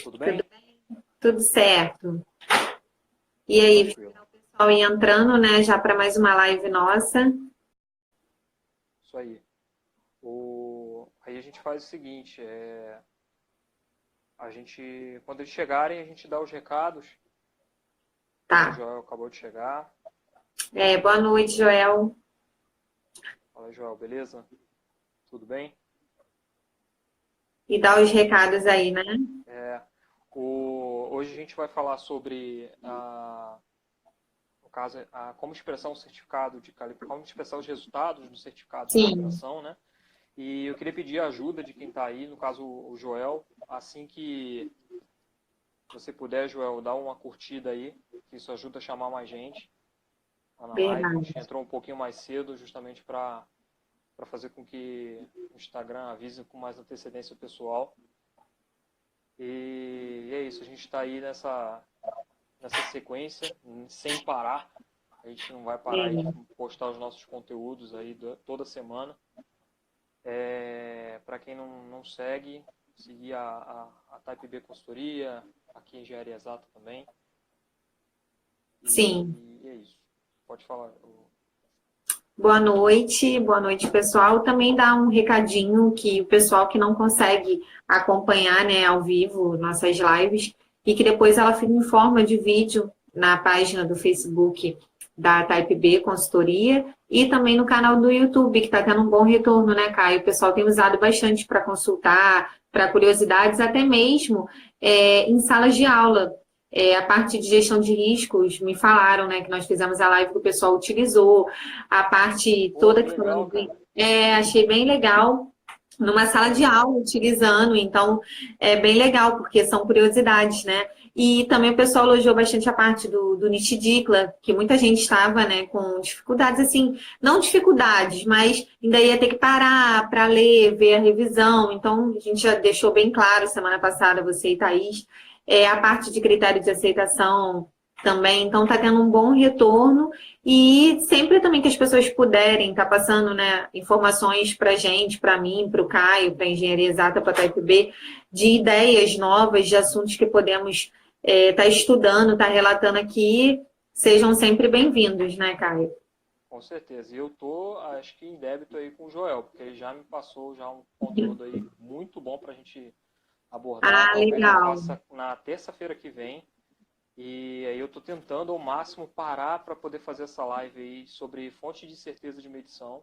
Tudo bem? Tudo certo. E aí, Tranquilo. o pessoal ir entrando, né, já para mais uma live nossa. Isso aí. Aí a gente faz o seguinte, quando eles chegarem, a gente dá os recados. O Tá. Joel acabou de chegar. Boa noite, Joel. Fala, Joel, beleza? Tudo bem? E dá os recados aí, né? É, Hoje a gente vai falar sobre, no caso, como expressar um certificado de calibração, como expressar os resultados do certificado de Sim, calibração, né? E eu queria pedir a ajuda de quem está aí, no caso o Joel, assim que você puder, Joel, dá uma curtida aí, que isso ajuda a chamar mais gente lá na live. A verdade. gente entrou um pouquinho mais cedo, justamente para fazer com que o Instagram avise com mais antecedência o pessoal. E é isso, a gente está aí nessa sequência, sem parar. A gente não vai parar aí de É, postar os nossos conteúdos aí toda semana. Para quem não segue, seguir a Type B Consultoria, aqui em Engenharia Exata também. sim. E é isso. Pode falar. Boa noite, pessoal. Também dá um recadinho que o pessoal que não consegue acompanhar, né, ao vivo nossas lives e que depois ela fica em forma de vídeo na página do Facebook da Type B Consultoria e também no canal do YouTube, que está tendo um bom retorno, né, Caio? O pessoal tem usado bastante para consultar, para curiosidades, até mesmo em salas de aula. A parte de gestão de riscos, me falaram, né, que nós fizemos a live que o pessoal utilizou, a parte Pô, toda que que legal, falando de. cara. Achei bem legal, numa sala de Aham. aula, utilizando, então é bem legal, porque são curiosidades, né? E também o pessoal elogiou bastante a parte do Nitidicla, que muita gente estava, né, com dificuldades, assim, não dificuldades, mas ainda ia ter que parar para ler, ver a revisão, então a gente já deixou bem claro semana passada, você e Thaís, a parte de critério de aceitação também, então está tendo um bom retorno e sempre também que as pessoas puderem estar passando, né, informações para a gente, para mim, para o Caio, para a Engenharia Exata, para a Type B, de ideias novas, de assuntos que podemos estar estudando, estar relatando aqui, sejam sempre bem-vindos, né, Caio? Com certeza. E eu tô, acho que em débito aí com o Joel, porque ele já me passou já um conteúdo aí muito bom para a gente abordar. Ah, Talvez eu legal. faça na terça-feira que vem. E aí eu estou tentando ao máximo parar para poder fazer essa live aí sobre fontes de certeza de medição.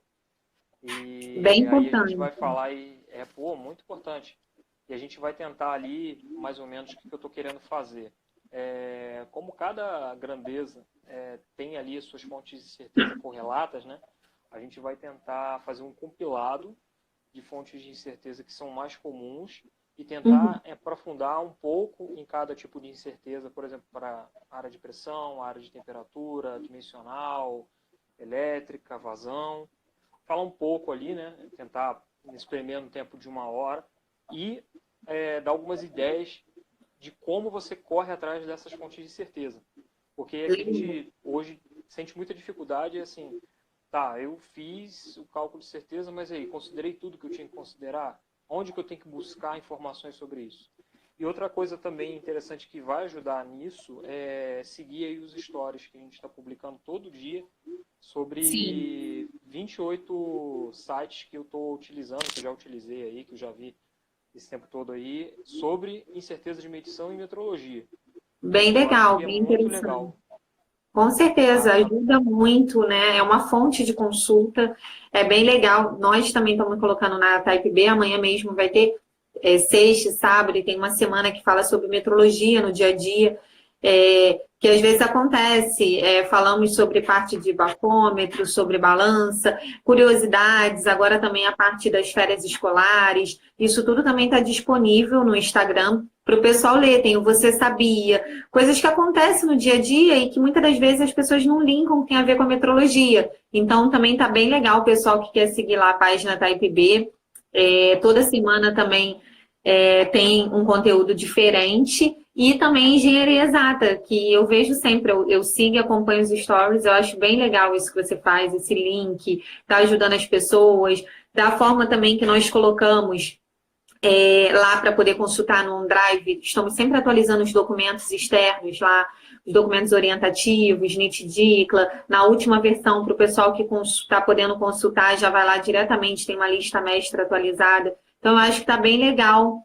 Bem E aí a gente importante. vai falar muito importante. E a gente vai tentar ali, mais ou menos, o que eu estou querendo fazer. Como cada grandeza tem ali as suas fontes de certeza correlatas, né? A gente vai tentar fazer um compilado de fontes de incerteza que são mais comuns e Uhum. tentar aprofundar um pouco em cada tipo de incerteza, por exemplo, para área de pressão, área de temperatura, dimensional, elétrica, vazão. Falar um pouco ali, né? Tentar espremer no tempo de uma hora e dar algumas ideias de como você corre atrás dessas fontes de certeza. Porque a gente hoje sente muita dificuldade, assim, tá, eu fiz o cálculo de certeza, mas aí, considerei tudo que eu tinha que considerar? Onde que eu tenho que buscar informações sobre isso? E outra coisa também interessante que vai ajudar nisso é seguir aí os stories que a gente está publicando todo dia Sim. sobre 28 sites que eu estou utilizando, que eu já utilizei aí, que eu já vi esse tempo todo aí, sobre incerteza de medição e metrologia. Bem Eu acho legal, que é bem muito interessante. legal. Com certeza, Tá? ajuda muito, né? É uma fonte de consulta, é bem legal. Nós também estamos colocando na Type B, amanhã mesmo vai ter sexta, sábado, e tem uma semana que fala sobre metrologia no dia a dia, que às vezes acontece. Falamos sobre parte de bafômetro, sobre balança, curiosidades, agora também a parte das férias escolares. Isso tudo também está disponível no Instagram para o pessoal ler. Tem o Você Sabia, coisas que acontecem no dia a dia e que muitas das vezes as pessoas não linkam que tem a ver com a metrologia. Então, também está bem legal o pessoal que quer seguir lá a página Type B. Toda semana também tem um conteúdo diferente. E também engenharia exata, que eu vejo sempre, eu sigo e acompanho os stories, eu acho bem legal isso que você faz, esse link, tá ajudando as pessoas, da forma também que nós colocamos lá para poder consultar no OneDrive. Estamos sempre atualizando os documentos externos lá, os documentos orientativos, NIT-DICLA. Na última versão, para o pessoal que está podendo consultar, já vai lá diretamente, tem uma lista mestra atualizada. Então, eu acho que está bem legal,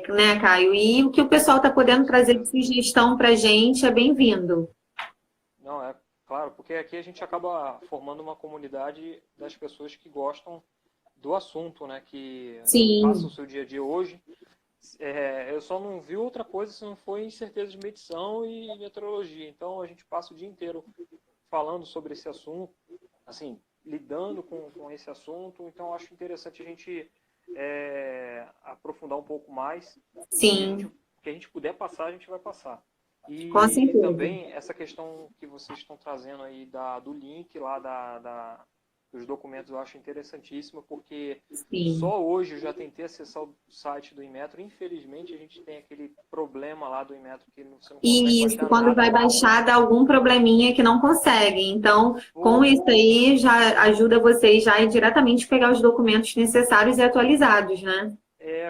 né, Caio? E o que o pessoal está podendo Com trazer de certeza. sugestão para a gente é bem-vindo. Não, é claro, porque aqui a gente acaba formando uma comunidade das pessoas que gostam do assunto, né? Que passa o Sim, seu dia a dia hoje. Eu só não vi outra coisa se não foi incerteza de medição e meteorologia. Então a gente passa o dia inteiro falando sobre esse assunto, assim, lidando com esse assunto. Então eu acho interessante a gente aprofundar um pouco mais e sim, o que a gente puder passar, a gente vai passar. com E certeza. também essa questão que vocês estão trazendo aí do link lá dos documentos, eu acho interessantíssima, porque Sim. só hoje eu já tentei acessar o site do Inmetro. Infelizmente, a gente tem aquele problema lá do Inmetro que você não consegue E isso, baixar quando vai nada. baixar, dá algum probleminha que não consegue. Então, com Pô, isso aí, já ajuda vocês já a ir diretamente pegar os documentos necessários e atualizados, né?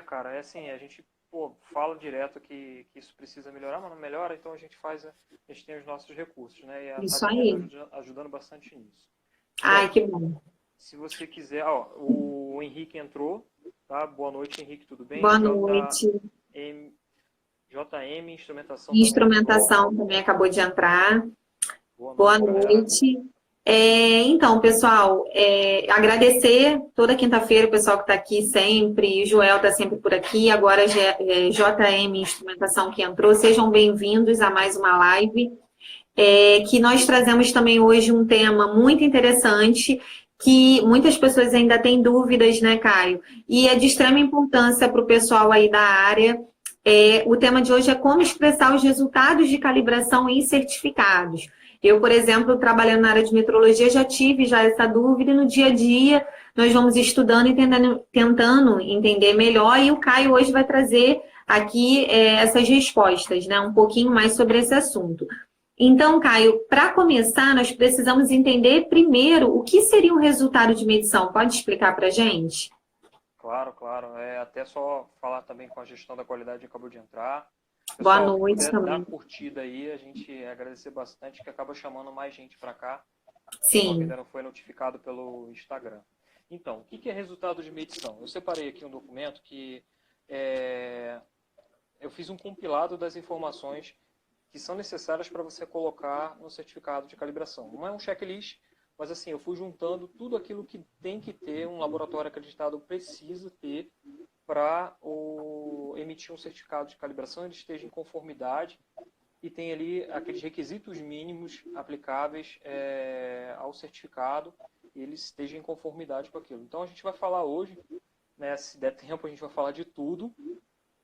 cara, é assim, a gente fala direto que isso precisa melhorar, mas não melhora, então a gente tem os nossos recursos, né? E a Isso TypeB está aí. ajudando bastante nisso. Ai, Bom, que bom. se você quiser, ó, o Henrique entrou, tá? Boa noite, Henrique, tudo bem? Boa noite. JM Instrumentação também entrou. Instrumentação também acabou de entrar. Boa Boa noite, galera. noite. Então, pessoal, agradecer toda quinta-feira o pessoal que está aqui sempre, o Joel está sempre por aqui, agora JM Instrumentação que entrou. Sejam bem-vindos a mais uma live. Que nós trazemos também hoje um tema muito interessante, que muitas pessoas ainda têm dúvidas, né, Caio? E é de extrema importância para o pessoal aí da área. O tema de hoje é como expressar os resultados de calibração em certificados. Eu, por exemplo, trabalhando na área de metrologia, já tive já essa dúvida e no dia a dia nós vamos estudando e tentando entender melhor e o Caio hoje vai trazer aqui essas respostas, né? Um pouquinho mais sobre esse assunto. Então, Caio, para começar, nós precisamos entender primeiro o que seria um resultado de medição. Pode explicar para a gente? Claro, claro. Até só falar também com a gestão da qualidade que acabou de entrar. Boa Pessoal, que noite puder dar também. curtida aí, a gente agradecer bastante, que acaba chamando mais gente para cá. Pessoal que Sim, ainda não foi notificado pelo Instagram. Então, o que é resultado de medição? Eu separei aqui um documento que eu fiz um compilado das informações que são necessárias para você colocar no certificado de calibração. Não é um checklist, mas assim, eu fui juntando tudo aquilo que tem que ter, um laboratório acreditado precisa ter para emitir um certificado de calibração, ele esteja em conformidade e tem ali aqueles requisitos mínimos aplicáveis ao certificado e ele esteja em conformidade com aquilo. Então a gente vai falar hoje, né, se der tempo a gente vai falar de tudo,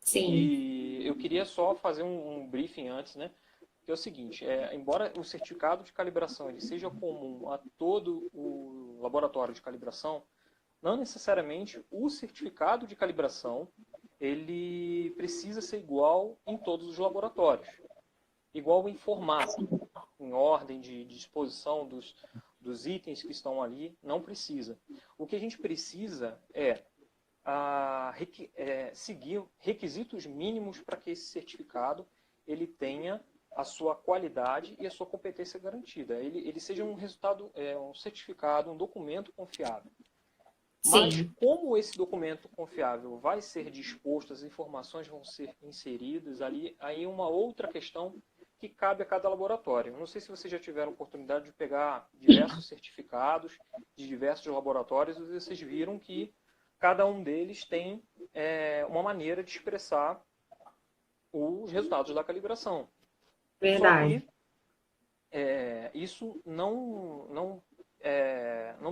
sim, e eu queria só fazer um briefing antes, né? Que é o seguinte, embora o certificado de calibração ele seja comum a todo o laboratório de calibração, não necessariamente o certificado de calibração ele precisa ser igual em todos os laboratórios. Igual em formato, em ordem de disposição dos itens que estão ali, não precisa. O que a gente precisa seguir requisitos mínimos para que esse certificado ele tenha a sua qualidade e a sua competência garantida. Ele seja um resultado, um certificado, um documento confiável. Mas sim, como esse documento confiável vai ser disposto, as informações vão ser inseridas ali, aí uma outra questão que cabe a cada laboratório. Não sei se vocês já tiveram oportunidade de pegar diversos certificados de diversos laboratórios e vocês viram que cada um deles tem uma maneira de expressar os resultados da calibração. Só verdade. que isso não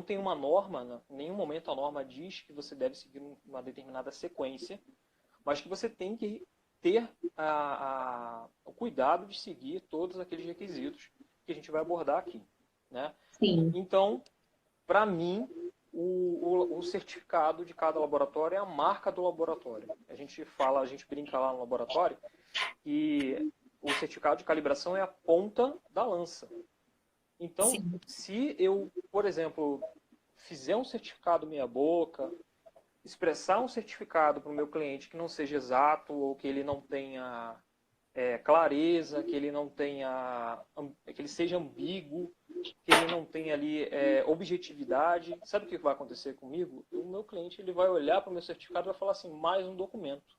tem uma norma, em nenhum momento a norma diz que você deve seguir uma determinada sequência, mas que você tem que ter o cuidado de seguir todos aqueles requisitos que a gente vai abordar aqui, né? Sim, Então, para mim, o certificado de cada laboratório é a marca do laboratório. A gente brinca lá no laboratório que o certificado de calibração é a ponta da lança. Então, sim, se eu, por exemplo, fizer um certificado meia boca, expressar um certificado para o meu cliente que não seja exato ou que ele não tenha clareza, que ele não tenha, que ele seja ambíguo, que ele não tenha ali objetividade, sabe o que vai acontecer comigo? O meu cliente ele vai olhar para o meu certificado e vai falar assim, mais um documento.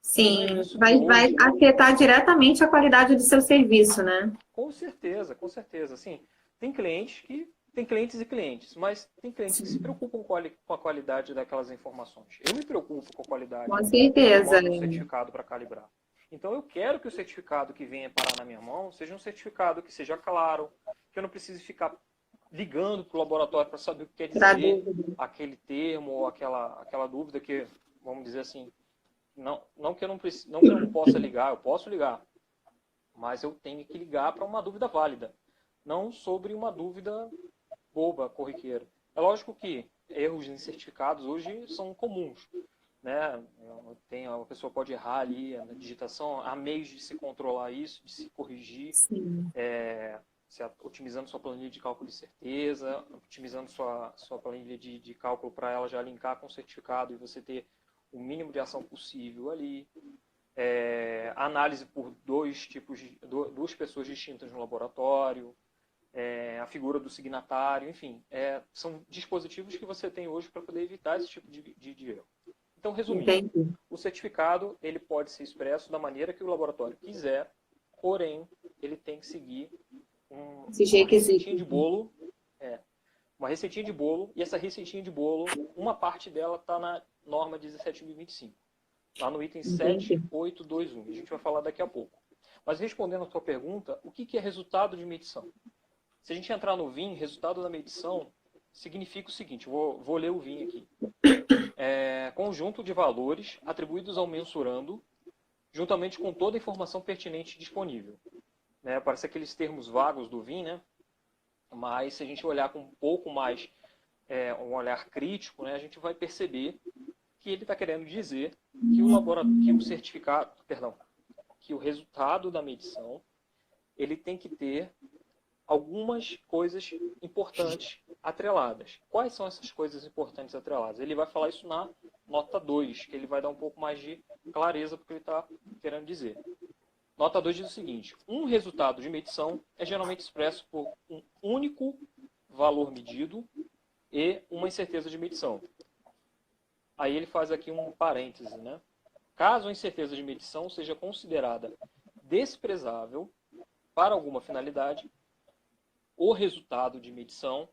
Sim, Não é isso que vai hoje... afetar diretamente a qualidade do seu serviço, né? Com certeza, com certeza. Assim, tem clientes que tem clientes e clientes, mas tem clientes que se Sim, preocupam com a qualidade daquelas informações. Eu me preocupo com a qualidade com quando eu certeza. boto um certificado para calibrar. Então eu quero que o certificado que venha parar na minha mão seja um certificado que seja claro, que eu não precise ficar ligando para o laboratório para saber o que quer Para dizer dúvida. aquele termo ou aquela dúvida que, vamos dizer assim, não que eu não que eu não possa ligar, eu posso ligar, mas eu tenho que ligar para uma dúvida válida, não sobre uma dúvida boba, corriqueira. É lógico que erros em certificados hoje são comuns, né? A pessoa pode errar ali na digitação, há meios de se controlar isso, de se corrigir, Sim, otimizando sua planilha de cálculo de certeza, otimizando sua planilha de cálculo para ela já linkar com o certificado e você ter o mínimo de ação possível ali. Análise por duas pessoas distintas no laboratório, a figura do signatário, enfim, são dispositivos que você tem hoje para poder evitar esse tipo de erro. Então, resumindo, entendi. o certificado ele pode ser expresso da maneira que o laboratório quiser, porém, ele tem que seguir Esses uma receitinha requisitos. de bolo, uma receitinha de bolo, e essa receitinha de bolo, uma parte dela está na norma 17.025, lá no item Entendi. 7821. A gente vai falar daqui a pouco. Mas respondendo a tua pergunta, o que é resultado de medição? Se a gente entrar no VIN, resultado da medição significa o seguinte, vou ler o VIN aqui. Conjunto de valores atribuídos ao mensurando, juntamente com toda a informação pertinente disponível. Né? Parece aqueles termos vagos do VIN, né? Mas se a gente olhar com um pouco mais, um olhar crítico, né, a gente vai perceber que ele está querendo dizer que o certificado, perdão, que o resultado da medição ele tem que ter algumas coisas importantes atreladas. Quais são essas coisas importantes atreladas? Ele vai falar isso na nota 2, que ele vai dar um pouco mais de clareza para o que ele está querendo dizer. Nota 2 diz o seguinte, um resultado de medição é geralmente expresso por um único valor medido e uma incerteza de medição. Aí ele faz aqui um parêntese, né? Caso a incerteza de medição seja considerada desprezável para alguma finalidade, o resultado de medição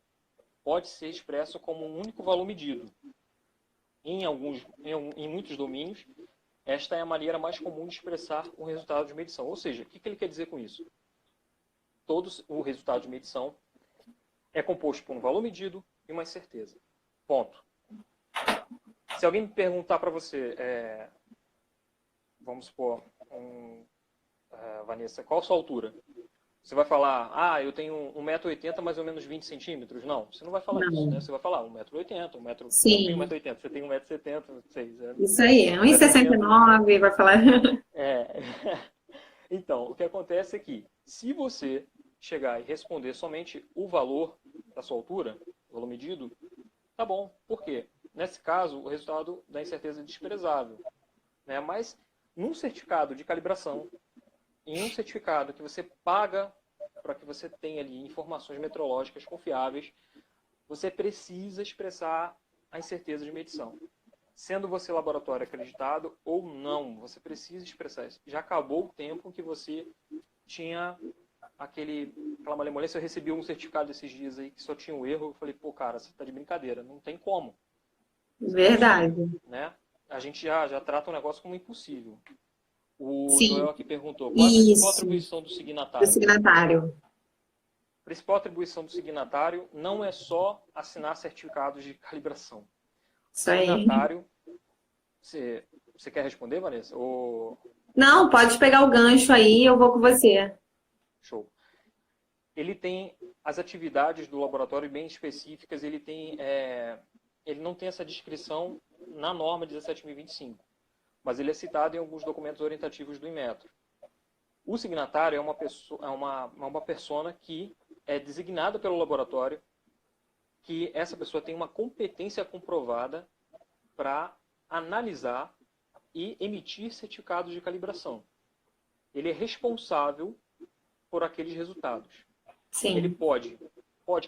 pode ser expresso como um único valor medido. Em muitos domínios, esta é a maneira mais comum de expressar um resultado de medição. Ou seja, o que ele quer dizer com isso? Todo o resultado de medição é composto por um valor medido e uma incerteza. Ponto. Se alguém perguntar para você, vamos supor, Vanessa, qual a sua altura? Você vai falar, eu tenho 1,80 m, mais ou menos 20 centímetros? Não, você não vai falar isso, Não. né? Você vai falar 1,80 m, eu não tenho Sim, 1,80 m, você tem 1,70 m, não sei. isso aí. 1,80 m. 1,69 vai falar. É. Então, o que acontece é que, se você chegar e responder somente o valor da sua altura, o valor medido, tá bom. Por quê? Nesse caso, o resultado da incerteza é desprezável. Né? Mas, num certificado de calibração, em um certificado que você paga para que você tenha ali informações metrológicas confiáveis, você precisa expressar a incerteza de medição. Sendo você laboratório acreditado ou não, você precisa expressar isso. Já acabou o tempo que você tinha aquela malemolência. Eu recebi um certificado esses dias aí que só tinha um erro. Eu falei, pô, cara, você está de brincadeira. Não tem como. Isso é impossível. Verdade. Né? A gente já trata o negócio como impossível. O Sim, Joel aqui perguntou, qual é a principal isso. atribuição do Do signatário? signatário. A principal atribuição do signatário não é só assinar certificados de calibração. O Isso aí. signatário, você quer responder, Vanessa? Não, pode pegar o gancho aí, eu vou com você. Show. Ele tem as atividades do laboratório bem específicas, ele não tem essa descrição na norma 17.025, mas ele é citado em alguns documentos orientativos do Inmetro. O signatário é uma persona que é designada pelo laboratório, que essa pessoa tem uma competência comprovada para analisar e emitir certificados de calibração. Ele é responsável por aqueles resultados. Sim. Ele pode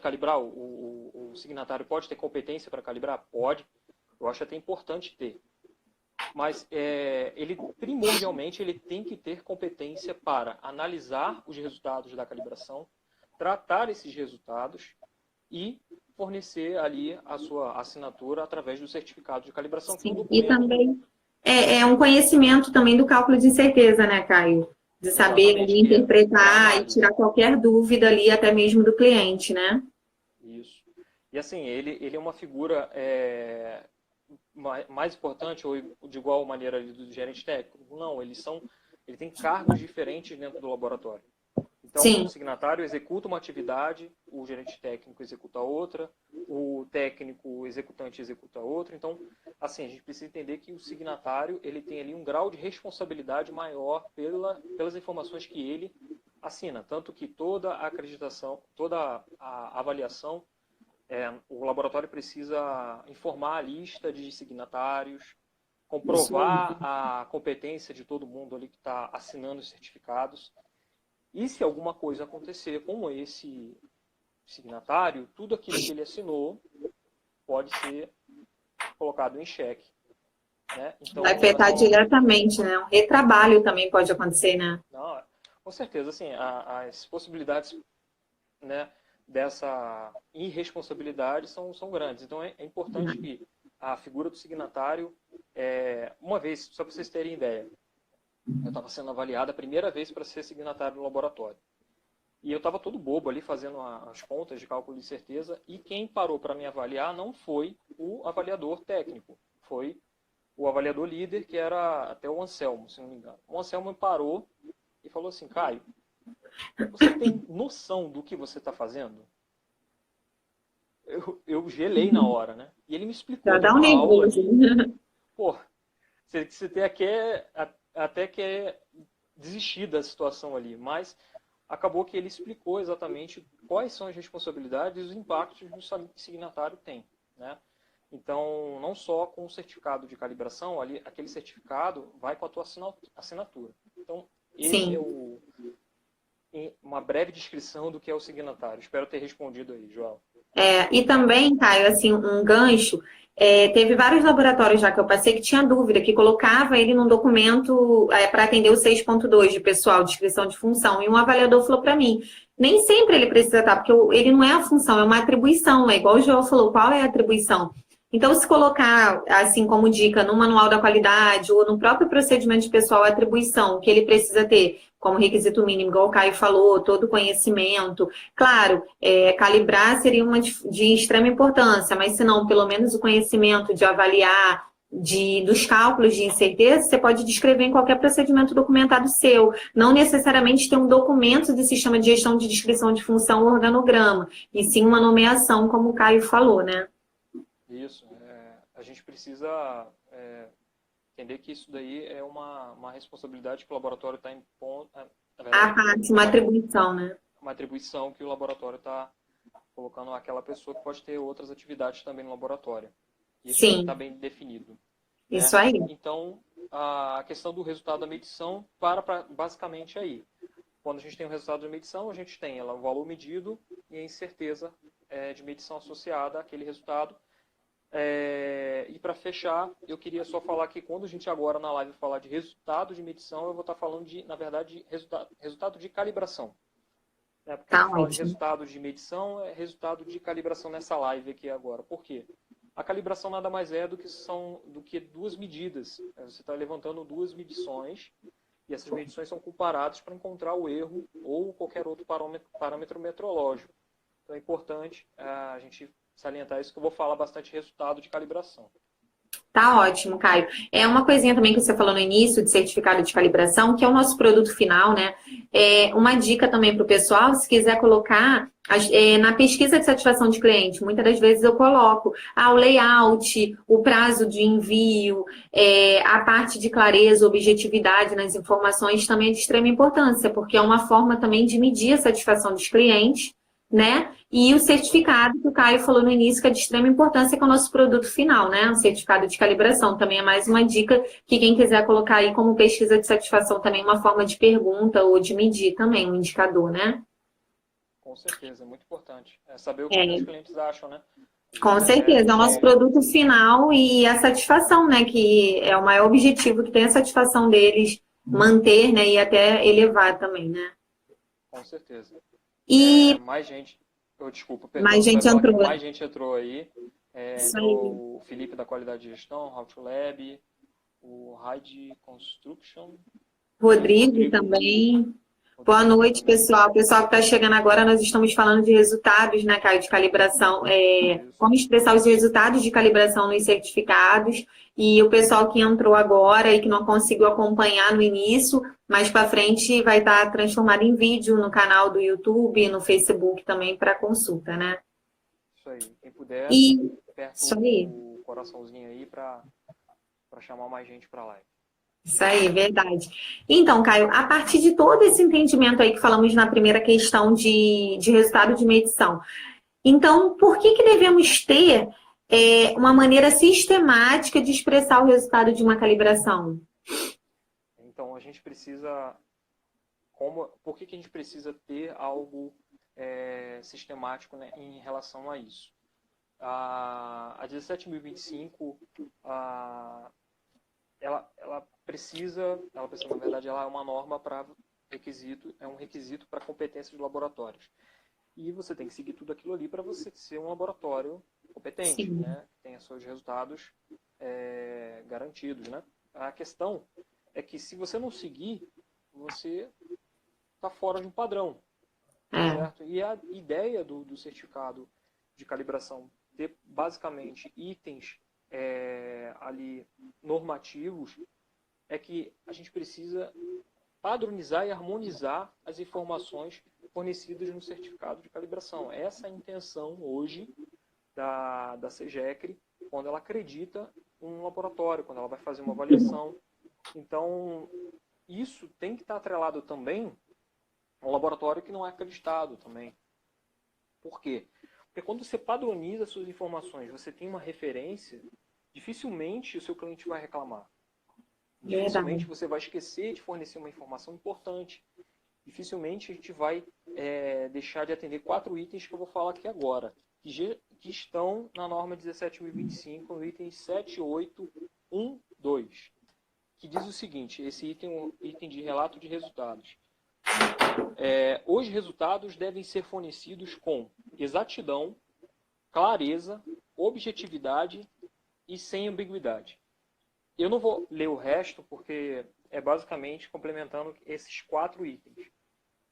calibrar, o signatário pode ter competência para calibrar? Pode. Eu acho até importante ter. Mas primordialmente, ele tem que ter competência para analisar os resultados da calibração, tratar esses resultados e fornecer ali a sua assinatura através do certificado de calibração. Sim. E também é um conhecimento também do cálculo de incerteza, né, Caio? De saber ali, interpretar e tirar qualquer dúvida ali, até mesmo do cliente, né? Isso. E assim, ele é uma figura mais importante ou de igual maneira ali do gerente técnico? Não, ele tem cargos diferentes dentro do laboratório. Então, Sim. O signatário executa uma atividade, o gerente técnico executa outra, o técnico executante executa outra. Então, assim, a gente precisa entender que o signatário ele tem ali um grau de responsabilidade maior pelas informações que ele assina. Tanto que toda a acreditação, toda a avaliação, o laboratório precisa informar a lista de signatários, comprovar a competência de todo mundo ali que está assinando os certificados. E se alguma coisa acontecer com esse signatário, tudo aquilo que ele assinou pode ser colocado em xeque. Né? Então, vai afetar diretamente, né? Um retrabalho também pode acontecer, né? Não, com certeza, assim, as possibilidades, né, dessa irresponsabilidade são grandes. Então, é importante que a figura do signatário, uma vez, só para vocês terem ideia, eu estava sendo avaliado a primeira vez para ser signatário no laboratório. E eu estava todo bobo ali fazendo as contas de cálculo de certeza, e quem parou para me avaliar não foi o avaliador técnico, foi o avaliador líder, que era até o Anselmo, se não me engano. O Anselmo me parou e falou assim: Caio, você tem noção do que você está fazendo? Eu gelei na hora, né? E ele me explicou. Já dá um nervoso. Pô, você até quer desistir da situação ali, mas acabou que ele explicou exatamente quais são as responsabilidades e os impactos que o signatário tem, né? Então, não só com o certificado de calibração, ali, aquele certificado vai com a tua assinatura. Então, esse é uma breve descrição do que é o signatário. Espero ter respondido aí, João. E também, Caio, assim, um gancho, teve vários laboratórios já que eu passei que tinha dúvida, que colocava ele num documento para atender o 6.2 de pessoal, descrição de função, e um avaliador falou para mim, nem sempre ele precisa estar, porque ele não é a função, é uma atribuição, igual o João falou, qual é a atribuição? Então, se colocar, assim, como dica, no manual da qualidade ou no próprio procedimento de pessoal, a atribuição que ele precisa ter como requisito mínimo, igual o Caio falou, todo o conhecimento. Claro, calibrar seria uma de extrema importância, mas se não, pelo menos o conhecimento de avaliar, dos cálculos de incerteza, você pode descrever em qualquer procedimento documentado seu. Não necessariamente ter um documento de sistema de gestão de descrição de função ou organograma, e sim uma nomeação, como o Caio falou, né? Isso. A gente precisa entender que isso daí é uma responsabilidade que o laboratório está impondo. Uma atribuição, né? Uma atribuição que o laboratório está colocando àquela pessoa que pode ter outras atividades também no laboratório. Isso está bem definido. Isso aí. Então, a questão do resultado da medição basicamente aí. Quando a gente tem o resultado da medição, a gente tem o valor medido e a incerteza de medição associada àquele resultado. E para fechar, eu queria só falar que quando a gente agora na live falar de resultado de medição, eu vou estar falando na verdade, resultado de calibração. Porque a gente fala de resultado de medição, é resultado de calibração nessa live aqui agora. Por quê? A calibração nada mais é do que duas medidas. Você está levantando duas medições e essas medições são comparadas para encontrar o erro ou qualquer outro parâmetro metrológico. Então é importante a gente salientar isso, que eu vou falar bastante resultado de calibração. Tá ótimo, Caio. Uma coisinha também que você falou no início de certificado de calibração, que é o nosso produto final, né? Uma dica também para o pessoal, se quiser colocar na pesquisa de satisfação de cliente, muitas das vezes eu coloco o layout, o prazo de envio, a parte de clareza, objetividade nas informações também é de extrema importância, porque é uma forma também de medir a satisfação dos clientes, né? E o certificado que o Caio falou no início, que é de extrema importância, que é o nosso produto final, né? O certificado de calibração. Também é mais uma dica que quem quiser colocar aí como pesquisa de satisfação também uma forma de pergunta ou de medir também, um indicador, né? Com certeza, é muito importante. É saber o que os É, clientes acham, né? com É, certeza, é o nosso produto final e a satisfação, né? Que é o maior objetivo, que tem a satisfação deles manter, né? E até elevar também, né? com certeza. E Mais gente. Desculpa, perdão, mais só ia gente falar que entrou, mais né? gente entrou aí. Isso aí. Entrou o Felipe da Qualidade de Gestão, How to Lab, o Raid Construction e o Rodrigo Rodrigo, também. Boa Rodrigo noite, também. pessoal. Pessoal que está chegando agora, nós estamos falando de resultados, né, Caio, de calibração. Isso. Como expressar os resultados de calibração nos certificados. E o pessoal que entrou agora e que não conseguiu acompanhar no início, mais para frente vai estar transformado em vídeo no canal do YouTube, no Facebook também para consulta, né? Isso aí. Quem puder, E aperta isso aí. o coraçãozinho aí para chamar mais gente para a live. Isso aí, verdade. Então, Caio, a partir de todo esse entendimento aí que falamos na primeira questão de resultado de medição, então, por que devemos ter uma maneira sistemática de expressar o resultado de uma calibração? Então, a gente precisa. Por que a gente precisa ter algo sistemático, né, em relação a isso? A 17.025, ela precisa, na verdade, ela é uma norma para requisito, é um requisito para competência de laboratórios. E você tem que seguir tudo aquilo ali para você ser um laboratório competente, Sim. né? Que tenha seus resultados garantidos, né? A questão é que se você não seguir, você está fora de um padrão, É, certo? E a ideia do certificado de calibração ter basicamente itens ali normativos é que a gente precisa padronizar e harmonizar as informações fornecidas no certificado de calibração. Essa é a intenção hoje da CEGECRE quando ela acredita um laboratório, quando ela vai fazer uma avaliação. Então, isso tem que estar atrelado também a um laboratório que não é acreditado também. Por quê? Porque quando você padroniza suas informações, você tem uma referência, dificilmente o seu cliente vai reclamar. Dificilmente verdade. você vai esquecer de fornecer uma informação importante. Dificilmente a gente vai deixar de atender 4 itens que eu vou falar aqui agora, que estão na norma 17.025, no item 7812, que diz o seguinte, esse item é um item de relato de resultados. Os resultados devem ser fornecidos com exatidão, clareza, objetividade e sem ambiguidade. Eu não vou ler o resto, porque é basicamente complementando esses 4 itens.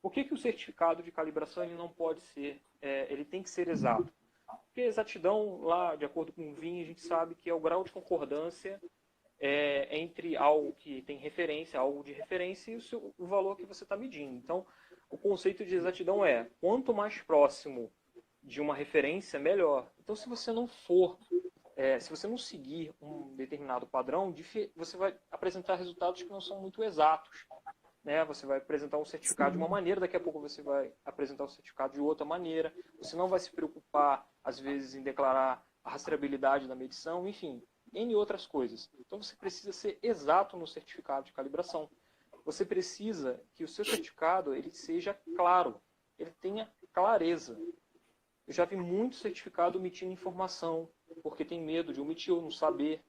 Por que o certificado de calibração ele não pode ser, ele tem que ser exato? Porque a exatidão, lá, de acordo com o VIN, a gente sabe que é o grau de concordância entre algo que tem referência, algo de referência, e o valor que você está medindo. Então, o conceito de exatidão é, quanto mais próximo de uma referência, melhor. Então, se você não for se você não seguir um determinado padrão, você vai apresentar resultados que não são muito exatos. Né? Você vai apresentar um certificado de uma maneira, daqui a pouco você vai apresentar o certificado de outra maneira. Você não vai se preocupar, às vezes, em declarar a rastreabilidade da medição, enfim, N outras coisas. Então você precisa ser exato no certificado de calibração. Você precisa que o seu certificado ele seja claro, ele tenha clareza. Eu já vi muito certificado omitindo informação, porque tem medo de omitir ou não saber.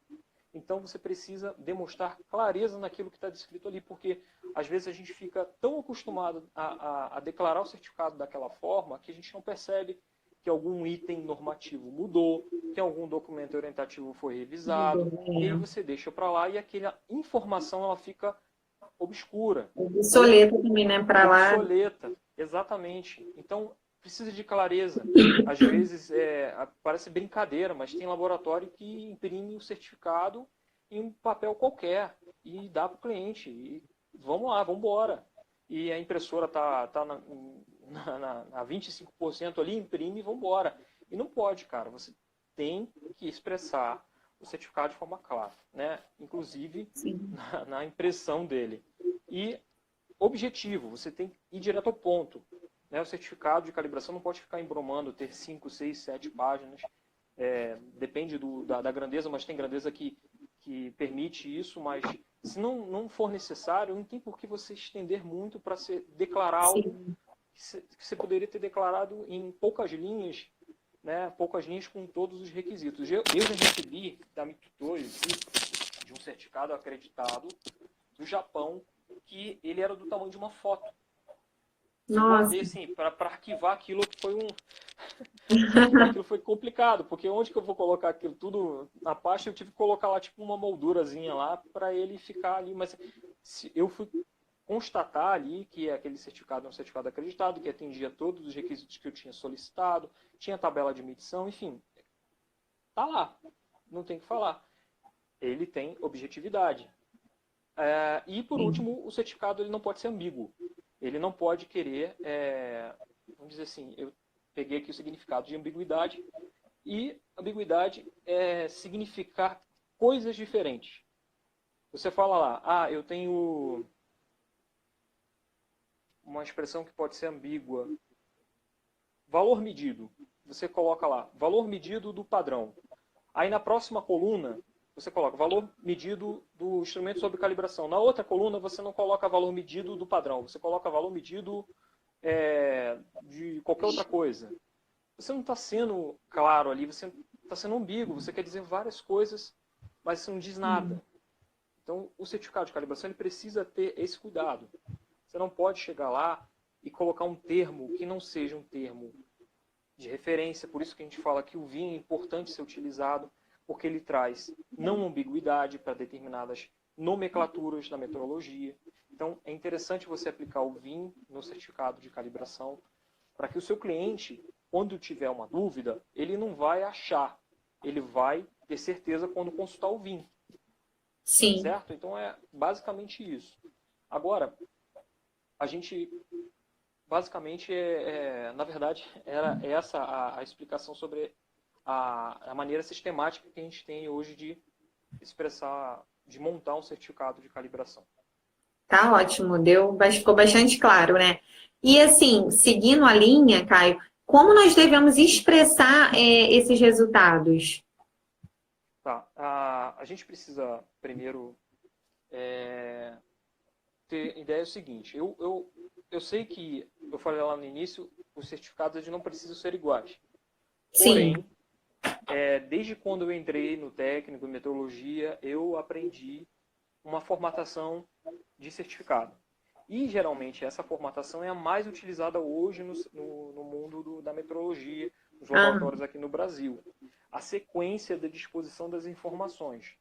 Então você precisa demonstrar clareza naquilo que está descrito ali, porque às vezes a gente fica tão acostumado a declarar o certificado daquela forma que a gente não percebe que algum item normativo mudou, que algum documento orientativo foi revisado, e aí você deixa para lá e aquela informação ela fica obscura, ou Obsoleta também, né? Para lá. obsoleta. Exatamente. Então, precisa de clareza. Às vezes, parece brincadeira, mas tem laboratório que imprime o certificado em um papel qualquer e dá para o cliente. E vamos lá, vamos embora. E a impressora está na 25% ali, imprime e vamos embora. E não pode, cara. Você tem que expressar o certificado de forma clara, né? Inclusive na impressão dele. E objetivo, você tem que ir direto ao ponto. né? O certificado de calibração não pode ficar embromando, ter 5, 6, 7 páginas. Depende da grandeza, mas tem grandeza que permite isso, mas se não for necessário, não tem por que você estender muito para declarar algo que você poderia ter declarado em poucas linhas, né? Poucas linhas com todos os requisitos. Eu já recebi da Mitutoyo de um certificado acreditado do Japão, que ele era do tamanho de uma foto. Eu guardei, assim, para arquivar aquilo, que foi aquilo foi complicado, porque onde que eu vou colocar aquilo tudo na pasta? Eu tive que colocar lá tipo uma moldurazinha lá para ele ficar ali, mas eu fui constatar ali que aquele certificado é um certificado acreditado, que atendia todos os requisitos que eu tinha solicitado, tinha tabela de medição, enfim, tá lá, não tem o que falar. Ele tem objetividade. E por último, o certificado ele não pode ser ambíguo. Ele não pode querer, vamos dizer assim, eu peguei aqui o significado de ambiguidade, e ambiguidade é significar coisas diferentes. Você fala lá, eu tenho uma expressão que pode ser ambígua, valor medido. Você coloca lá, valor medido do padrão. Aí na próxima coluna, você coloca valor medido do instrumento sob calibração. Na outra coluna, você não coloca valor medido do padrão, você coloca valor medido de qualquer outra coisa. Você não está sendo claro ali, você está sendo ambíguo, você quer dizer várias coisas, mas você não diz nada. Então, o certificado de calibração ele precisa ter esse cuidado. Você não pode chegar lá e colocar um termo que não seja um termo de referência, por isso que a gente fala que o vinho é importante ser utilizado, porque ele traz não ambiguidade para determinadas nomenclaturas da metrologia. Então, é interessante você aplicar o VIN no certificado de calibração para que o seu cliente, quando tiver uma dúvida, ele não vai achar, ele vai ter certeza quando consultar o VIN. Sim. Certo? Então, é basicamente isso. Agora, a gente, basicamente, na verdade, era essa a explicação sobre a maneira sistemática que a gente tem hoje de expressar, de montar um certificado de calibração. Tá ótimo, ficou bastante claro, né? E assim, seguindo a linha, Caio, como nós devemos expressar esses resultados? Tá. A gente precisa primeiro ter ideia do seguinte. Eu sei que, eu falei lá no início, os certificados eles não precisam ser iguais. Sim. Porém, desde quando eu entrei no técnico, em metrologia, eu aprendi uma formatação de certificado. E, geralmente, essa formatação é a mais utilizada hoje no mundo da metrologia, nos laboratórios aqui no Brasil. A sequência da disposição das informações.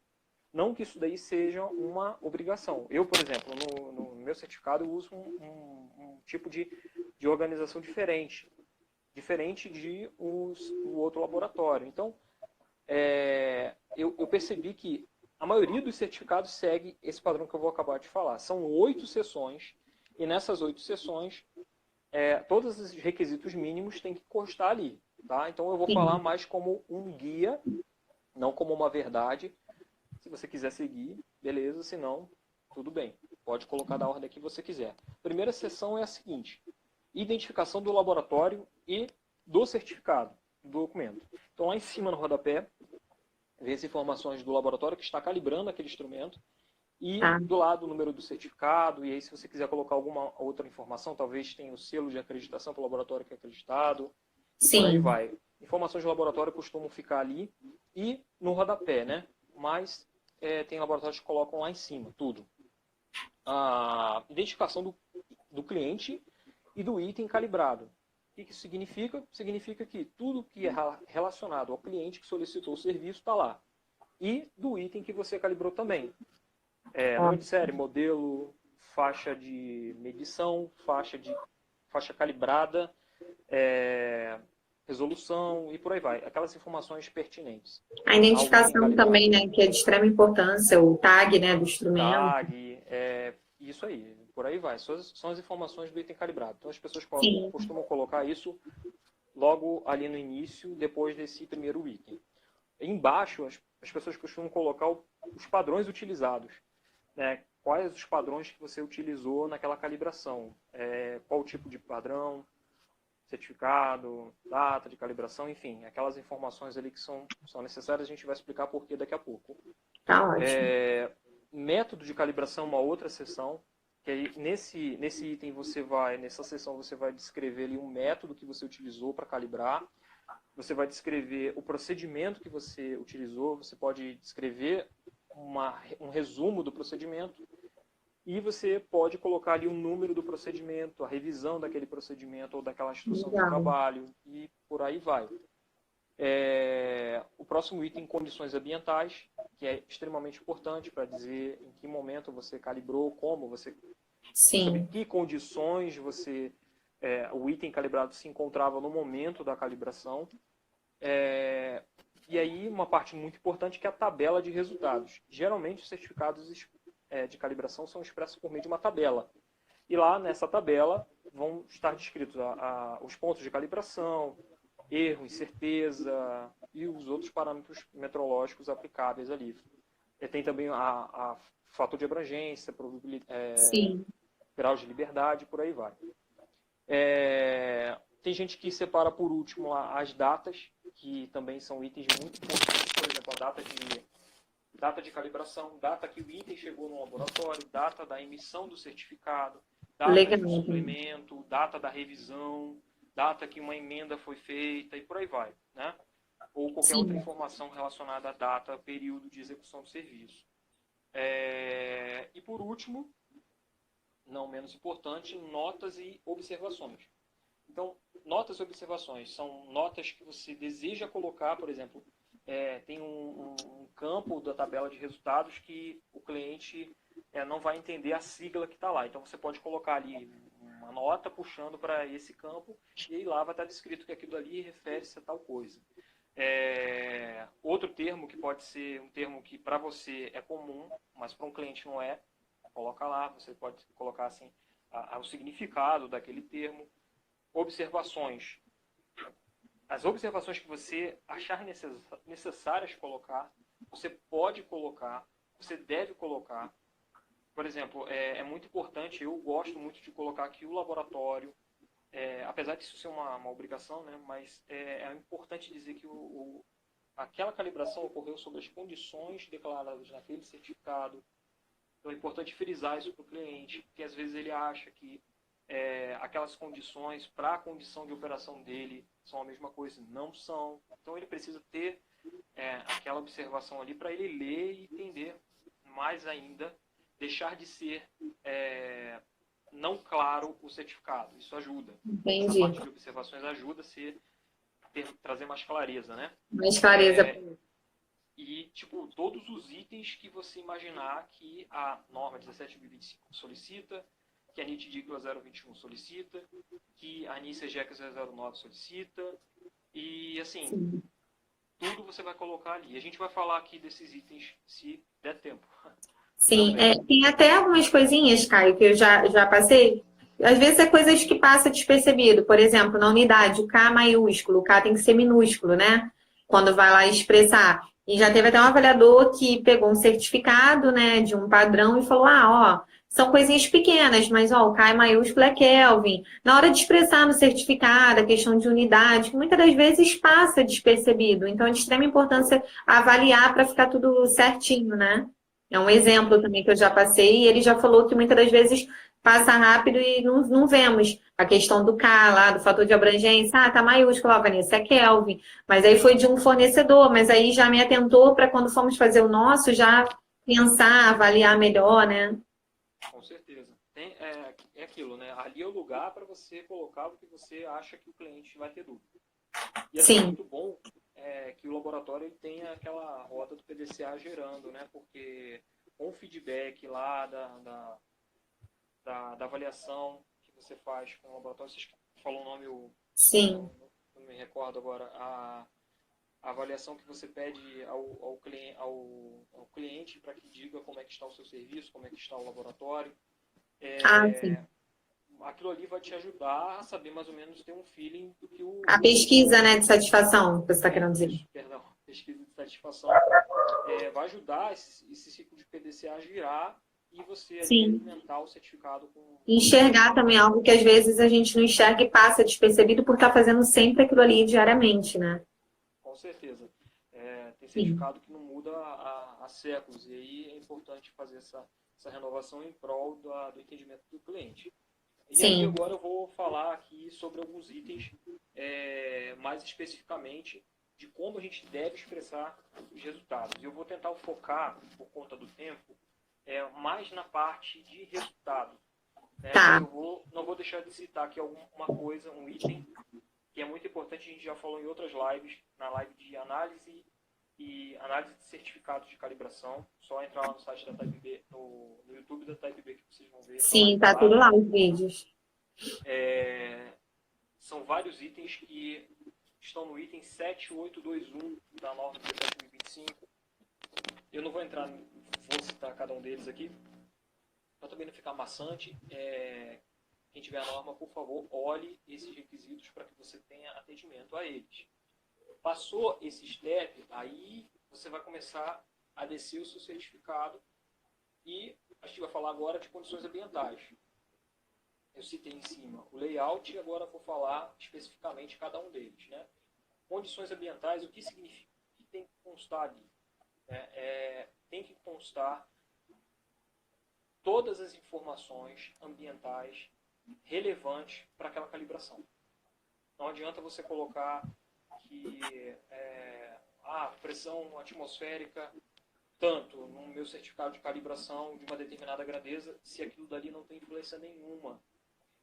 Não que isso daí seja uma obrigação. Eu, por exemplo, no meu certificado, eu uso um tipo de organização diferente de o outro laboratório. Então, eu percebi que a maioria dos certificados segue esse padrão que eu vou acabar de falar. São 8 sessões, e nessas 8 sessões, todos os requisitos mínimos têm que constar ali. Tá? Então, eu vou falar mais como um guia, não como uma verdade. Se você quiser seguir, beleza. Se não, tudo bem. Pode colocar da ordem que você quiser. A primeira sessão é a seguinte: identificação do laboratório e do certificado, do documento. Então, lá em cima no rodapé, vê as informações do laboratório que está calibrando aquele instrumento e do lado o número do certificado. E aí, se você quiser colocar alguma outra informação, talvez tenha o selo de acreditação para o laboratório que é acreditado. E por aí vai. Informações de laboratório costumam ficar ali e no rodapé, né? Mas tem laboratórios que colocam lá em cima, tudo. A identificação do cliente e do item calibrado. O que isso significa? Significa que tudo que é relacionado ao cliente que solicitou o serviço está lá. E do item que você calibrou também. Número de série, modelo, faixa de medição, faixa calibrada, resolução e por aí vai. Aquelas informações pertinentes. A identificação também, né, que é de extrema importância, o tag, né, do instrumento. Tag, isso aí. Por aí vai. São as informações do item calibrado. Então as pessoas costumam colocar isso logo ali no início, depois desse primeiro item. Embaixo, as pessoas costumam colocar os padrões utilizados. Né? Quais os padrões que você utilizou naquela calibração? Qual o tipo de padrão? certificado, data de calibração, enfim, aquelas informações ali que são necessárias, a gente vai explicar por que daqui a pouco. Tá ótimo. Método de calibração é uma outra seção, que aí nesse item nessa seção você vai descrever ali um método que você utilizou para calibrar, você vai descrever o procedimento que você utilizou, você pode descrever um resumo do procedimento e você pode colocar ali o número do procedimento, a revisão daquele procedimento ou daquela instrução de trabalho e por aí vai. O próximo item, condições ambientais, que é extremamente importante para dizer em que momento você calibrou, como você, sobre que condições o item calibrado se encontrava no momento da calibração. E aí uma parte muito importante que é a tabela de resultados. Geralmente os certificados de calibração são expressos por meio de uma tabela. E lá nessa tabela vão estar descritos os pontos de calibração, erro, incerteza e os outros parâmetros metrológicos aplicáveis ali. Tem também a fator de abrangência, grau de liberdade, por aí vai. Tem gente que separa por último lá as datas, que também são itens muito importantes, por exemplo, a data de calibração, data que o item chegou no laboratório, data da emissão do certificado, data do suplemento, data da revisão, data que uma emenda foi feita e por aí vai, né? Ou qualquer outra informação relacionada à data, período de execução do serviço. E por último, não menos importante, notas e observações. Então, notas e observações são notas que você deseja colocar, por exemplo, tem um campo da tabela de resultados que o cliente não vai entender a sigla que está lá. Então, você pode colocar ali uma nota puxando para esse campo e aí lá vai estar descrito que aquilo ali refere-se a tal coisa. Outro termo que pode ser um termo que para você é comum, mas para um cliente não é, coloca lá, você pode colocar assim o significado daquele termo. Observações. As observações que você achar necessárias colocar, você pode colocar, você deve colocar. Por exemplo, é muito importante, eu gosto muito de colocar que o laboratório, apesar disso ser uma obrigação, né, mas é importante dizer que aquela calibração ocorreu sob as condições declaradas naquele certificado. Então é importante frisar isso para o cliente, porque às vezes ele acha que aquelas condições para a condição de operação dele são a mesma coisa. Não são. Então ele precisa ter aquela observação ali para ele ler e entender mais ainda, deixar de ser não claro o certificado. Isso ajuda. Entendi. Essa parte de observações ajuda a trazer mais clareza, né? Mais clareza. E, tipo, todos os itens que você imaginar que a norma 17.025 solicita, que a NIT DICLA 021 solicita, que a NICE GECA 009 solicita, e assim, tudo você vai colocar ali. A gente vai falar aqui desses itens se der tempo. Sim, tem até algumas coisinhas, Caio, que eu já passei. Às vezes é coisas que passa despercebido. Por exemplo, na unidade, o K maiúsculo, o K tem que ser minúsculo, né? Quando vai lá expressar. E já teve até um avaliador que pegou um certificado, né, de um padrão e falou, são coisinhas pequenas, mas o K maiúsculo é Kelvin. Na hora de expressar no certificado a questão de unidade, que muitas das vezes passa despercebido. Então, é de extrema importância avaliar para ficar tudo certinho, né? É um exemplo também que eu já passei e ele já falou que muitas das vezes passa rápido e não vemos a questão do K lá, do fator de abrangência. Tá maiúsculo, Vanessa, é Kelvin. Mas aí foi de um fornecedor, mas aí já me atentou para quando formos fazer o nosso, já pensar, avaliar melhor, né? Com certeza. É aquilo, né? Ali é o lugar para você colocar o que você acha que o cliente vai ter dúvida. E assim, é muito bom que o laboratório ele tenha aquela roda do PDCA gerando, né? Porque com o feedback lá da avaliação que você faz com o laboratório, você falou o nome, não me recordo agora, a avaliação que você pede ao cliente para que diga como é que está o seu serviço, como é que está o laboratório. Sim. Aquilo ali vai te ajudar a saber mais ou menos ter um feeling do que a pesquisa, né, de satisfação, que você está querendo dizer. Perdão, pesquisa de satisfação vai ajudar esse ciclo de PDCA a girar e você ali Sim. alimentar o certificado com... Enxergar também algo que às vezes a gente não enxerga e passa despercebido por estar fazendo sempre aquilo ali diariamente, né? Com certeza. Tem Sim. certificado que não muda há séculos, e aí é importante fazer essa renovação em prol do entendimento do cliente. E aí Sim. agora eu vou falar aqui sobre alguns itens mais especificamente de como a gente deve expressar os resultados. E eu vou tentar focar, por conta do tempo, mais na parte de resultado. Né? Mas Tá. eu não vou deixar de citar aqui alguma coisa, um item que é muito importante, a gente já falou em outras lives, na live de análise de certificados de calibração. Só entrar lá no site da TypeB, no YouTube da TypeB, que vocês vão ver essa Sim, live tá tudo lá. lá os vídeos. São vários itens que estão no item 7821 da norma de 2025. Eu não vou entrar, vou citar cada um deles aqui, para também não ficar maçante. Quem tiver a norma, por favor, olhe esses requisitos para que você tenha atendimento a eles. Passou esse step, aí você vai começar a descer o seu certificado e a gente vai falar agora de condições ambientais. Eu citei em cima o layout e agora vou falar especificamente cada um deles. Né? Condições ambientais, o que significa? O que tem que constar ali? Tem que constar todas as informações ambientais relevantes para aquela calibração. Não adianta você colocar que a pressão atmosférica tanto no meu certificado de calibração de uma determinada grandeza, se aquilo dali não tem influência nenhuma.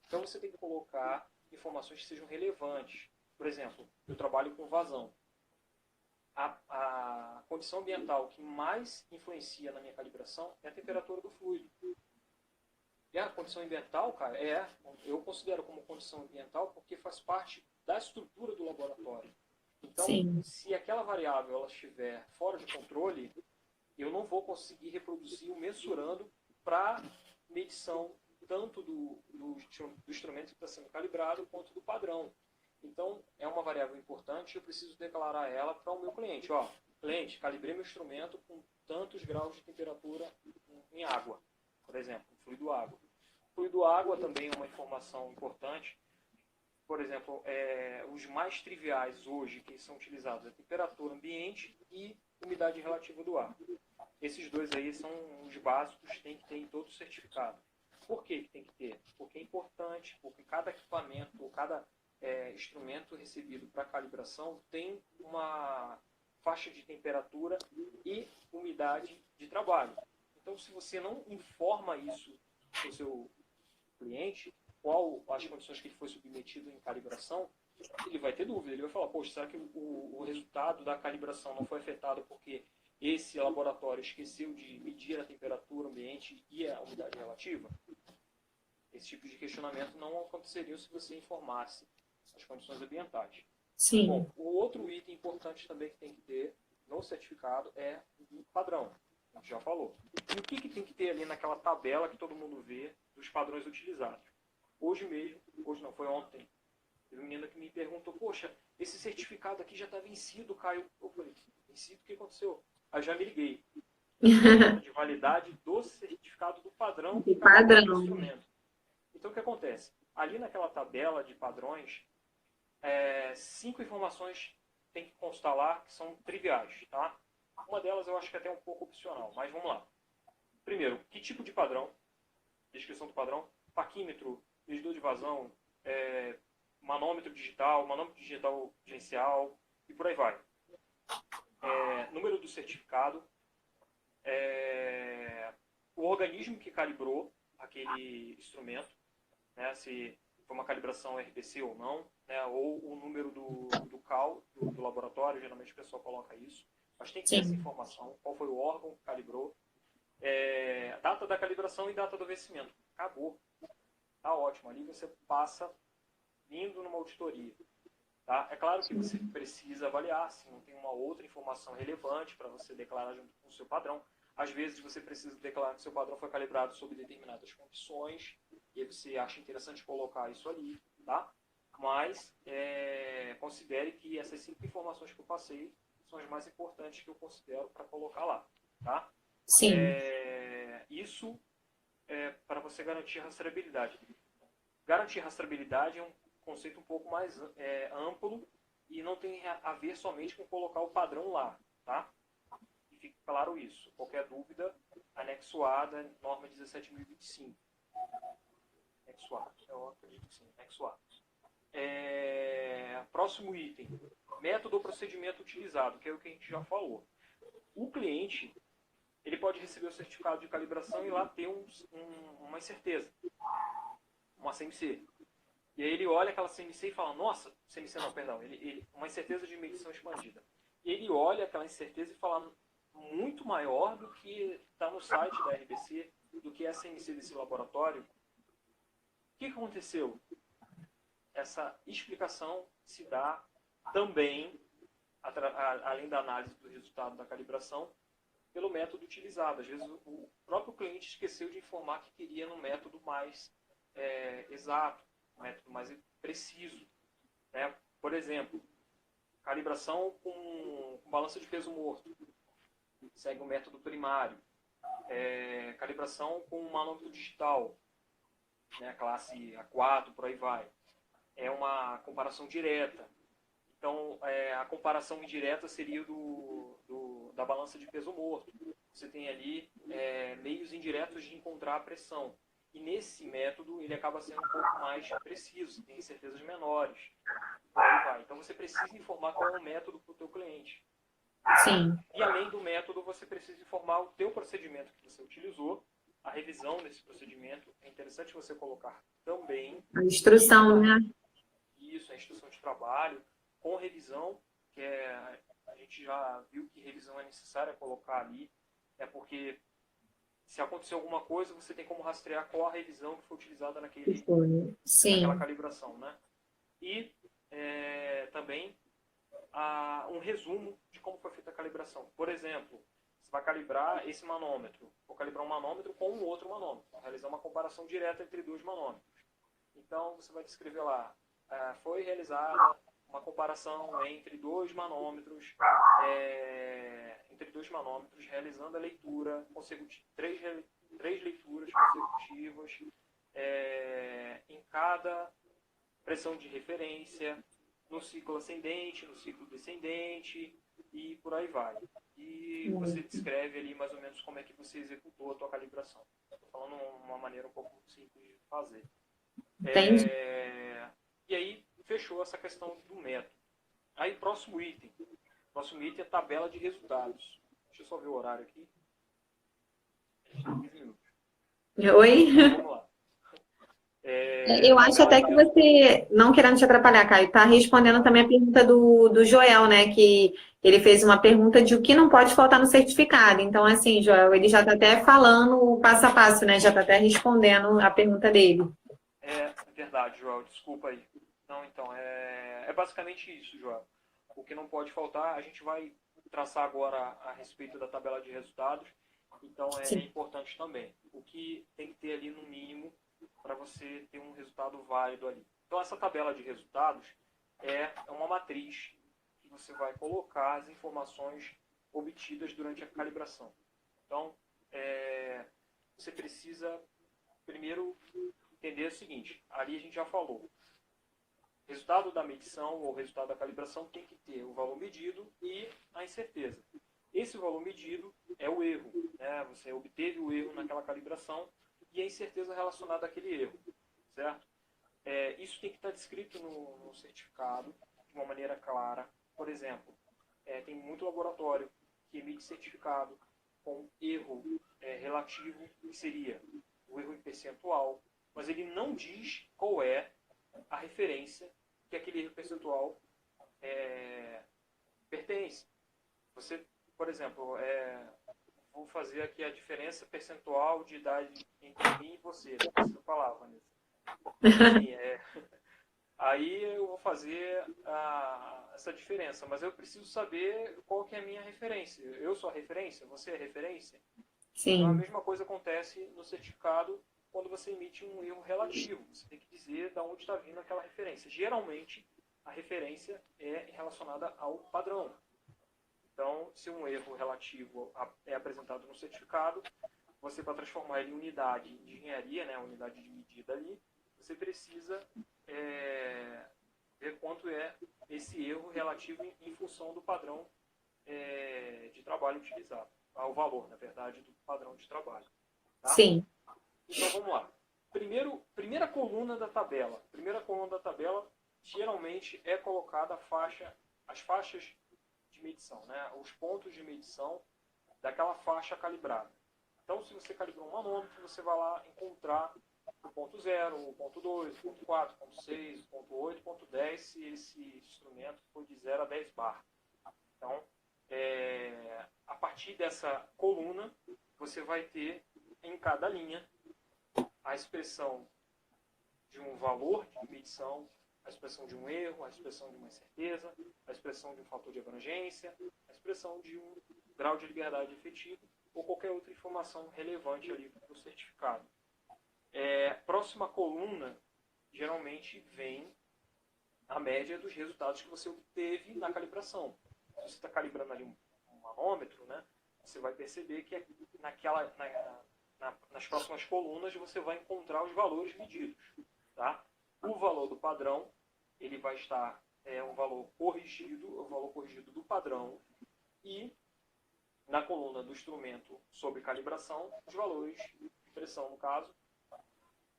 Então você tem que colocar informações que sejam relevantes. Por exemplo, eu trabalho com vazão. A condição ambiental que mais influencia na minha calibração é a temperatura do fluido. E a condição ambiental, cara, eu considero como condição ambiental porque faz parte da estrutura do laboratório. Então, Sim. se aquela variável ela estiver fora de controle, eu não vou conseguir reproduzir o mensurando para medição tanto do instrumento que está sendo calibrado quanto do padrão. Então, é uma variável importante e eu preciso declarar ela para o meu cliente. Ó, cliente, calibrei meu instrumento com tantos graus de temperatura em água, por exemplo, fluido água. Fluido água também é uma informação importante. Por exemplo, os mais triviais hoje que são utilizados é a temperatura ambiente e umidade relativa do ar. Esses dois aí são os básicos que tem que ter em todo o certificado. Por que tem que ter? Porque é importante, porque cada equipamento, cada instrumento recebido para calibração tem uma faixa de temperatura e umidade de trabalho. Então, se você não informa isso para o seu cliente, qual as condições que ele foi submetido em calibração, ele vai ter dúvida. Ele vai falar, poxa, será que o resultado da calibração não foi afetado porque esse laboratório esqueceu de medir a temperatura ambiente e a umidade relativa? Esse tipo de questionamento não aconteceria se você informasse as condições ambientais. Sim. Bom, o outro item importante também que tem que ter no certificado é o padrão. A gente já falou. E o que tem que ter ali naquela tabela que todo mundo vê dos padrões utilizados? Hoje não, foi ontem, teve uma menina que me perguntou, poxa, esse certificado aqui já está vencido, Caio. Eu falei, vencido, o que aconteceu? Aí já me liguei. De validade do certificado do padrão De do padrão. instrumento. Então o que acontece? Ali naquela tabela de padrões, 5 informações tem que constar lá que são triviais, tá? Uma delas eu acho que é até um pouco opcional, mas vamos lá. Primeiro, que tipo de padrão? Descrição do padrão. Paquímetro, medidor de vazão, manômetro digital gerencial e por aí vai. Número do certificado, o organismo que calibrou aquele instrumento, né, se foi uma calibração RPC ou não, né, ou o número do CAL do laboratório, geralmente o pessoal coloca isso. Mas tem que ter essa informação, qual foi o órgão que calibrou, data da calibração e data do vencimento. Acabou. Tá ótimo. Ali você passa vindo numa auditoria. Tá? É claro que você precisa avaliar se não tem uma outra informação relevante para você declarar junto com o seu padrão. Às vezes você precisa declarar que o seu padrão foi calibrado sob determinadas condições e aí você acha interessante colocar isso ali. Tá? Mas considere que essas 5 informações que eu passei são as mais importantes que eu considero para colocar lá. Tá? Sim. Isso para você garantir a rastreabilidade. Garantir rastreabilidade é um conceito um pouco mais amplo e não tem a ver somente com colocar o padrão lá, tá? E fique claro isso. Qualquer dúvida, anexo A da norma 17.025. Anexo A, eu acredito que sim, anexo A. Próximo item, método ou procedimento utilizado, que é o que a gente já falou. O cliente, ele pode receber o certificado de calibração e lá ter uma incerteza, uma CMC. E aí ele olha aquela CMC e fala, nossa, CMC não, perdão, uma incerteza de medição expandida. E ele olha aquela incerteza e fala, muito maior do que está no site da RBC, do que é a CMC desse laboratório. O que aconteceu? Essa explicação se dá também, além da análise do resultado da calibração, pelo método utilizado. Às vezes o próprio cliente esqueceu de informar que queria no método mais exato, um método mais preciso, né? Por exemplo, calibração com balança de peso morto, segue o método primário. Calibração com manômetro digital, né? Classe A4, por aí vai. É uma comparação direta. Então, a comparação indireta seria da balança de peso morto. Você tem ali meios indiretos de encontrar a pressão. E nesse método, ele acaba sendo um pouco mais preciso, tem certezas menores. Por aí vai. Então, você precisa informar qual é o método para o teu cliente. Sim. E, além do método, você precisa informar o teu procedimento que você utilizou, a revisão desse procedimento. É interessante você colocar também A instrução, né? Isso, a instrução de trabalho, com revisão, que a gente já viu que revisão é necessária colocar ali, porque se acontecer alguma coisa, você tem como rastrear qual a revisão que foi utilizada naquela calibração, né? E também um resumo de como foi feita a calibração. Por exemplo, você vai calibrar esse manômetro, vou calibrar um manômetro com um outro manômetro, realizar uma comparação direta entre dois manômetros. Então, você vai descrever lá, foi realizada uma comparação entre dois manômetros, realizando a leitura consecutiva, três leituras consecutivas em cada pressão de referência, no ciclo ascendente, no ciclo descendente e por aí vai. E você descreve ali mais ou menos como é que você executou a tua calibração. Estou falando de uma maneira um pouco simples de fazer. Entendi. E aí, fechou essa questão do método. Aí, próximo item. Próximo item é tabela de resultados. Deixa eu só ver o horário aqui. 15 minutos. Oi? Então, vamos lá. Eu acho até que você, não querendo te atrapalhar, Caio, está respondendo também a pergunta do Joel, né? Que ele fez uma pergunta de o que não pode faltar no certificado. Então, assim, Joel, ele já está até falando o passo a passo, né? Já está até respondendo a pergunta dele. É verdade, Joel, desculpa aí. Não, então, é basicamente isso, Joel. O que não pode faltar, a gente vai traçar agora a respeito da tabela de resultados, então é importante também. O que tem que ter ali no mínimo para você ter um resultado válido ali. Então, essa tabela de resultados é uma matriz que você vai colocar as informações obtidas durante a calibração. Então, você precisa primeiro entender o seguinte, ali a gente já falou, resultado da medição ou resultado da calibração tem que ter o valor medido e a incerteza. Esse valor medido é o erro, né? Você obteve o erro naquela calibração e a incerteza relacionada àquele erro, certo? Isso tem que estar descrito no certificado de uma maneira clara. Por exemplo, tem muito laboratório que emite certificado com erro relativo, que seria o erro em percentual, mas ele não diz qual é a referência que aquele erro percentual pertence. Você, por exemplo, vou fazer aqui a diferença percentual de idade entre mim e você. Não preciso falar, Vanessa. Enfim, aí eu vou fazer essa diferença, mas eu preciso saber qual que é a minha referência. Eu sou a referência? Você é a referência? Sim. Então a mesma coisa acontece no certificado quando você emite um erro relativo. Você tem que dizer de onde está vindo aquela referência. Geralmente, a referência é relacionada ao padrão. Então, se um erro relativo é apresentado no certificado, você, para transformar ele em unidade de engenharia, né, unidade de medida ali, você precisa ver quanto é esse erro relativo em função do padrão de trabalho utilizado, ao valor, na verdade, do padrão de trabalho. Tá? Sim. Então, vamos lá. Primeira coluna da tabela. Primeira coluna da tabela, geralmente, é colocada as faixas de medição, né? Os pontos de medição daquela faixa calibrada. Então, se você calibrou um manômetro, você vai lá encontrar o ponto 0, o ponto 2, o ponto 4, o ponto 6, o ponto 8, o ponto 10, se esse instrumento for de 0 a 10 bar. Então, a partir dessa coluna, você vai ter em cada linha a expressão de um valor de medição, a expressão de um erro, a expressão de uma incerteza, a expressão de um fator de abrangência, a expressão de um grau de liberdade efetivo ou qualquer outra informação relevante ali para o certificado. Próxima coluna, geralmente, vem a média dos resultados que você obteve na calibração. Se você está calibrando ali um manômetro, né, você vai perceber que nas próximas colunas você vai encontrar os valores medidos. Tá? O valor do padrão, ele vai estar um valor corrigido, o valor corrigido do padrão, e na coluna do instrumento sobre calibração, os valores de pressão, no caso,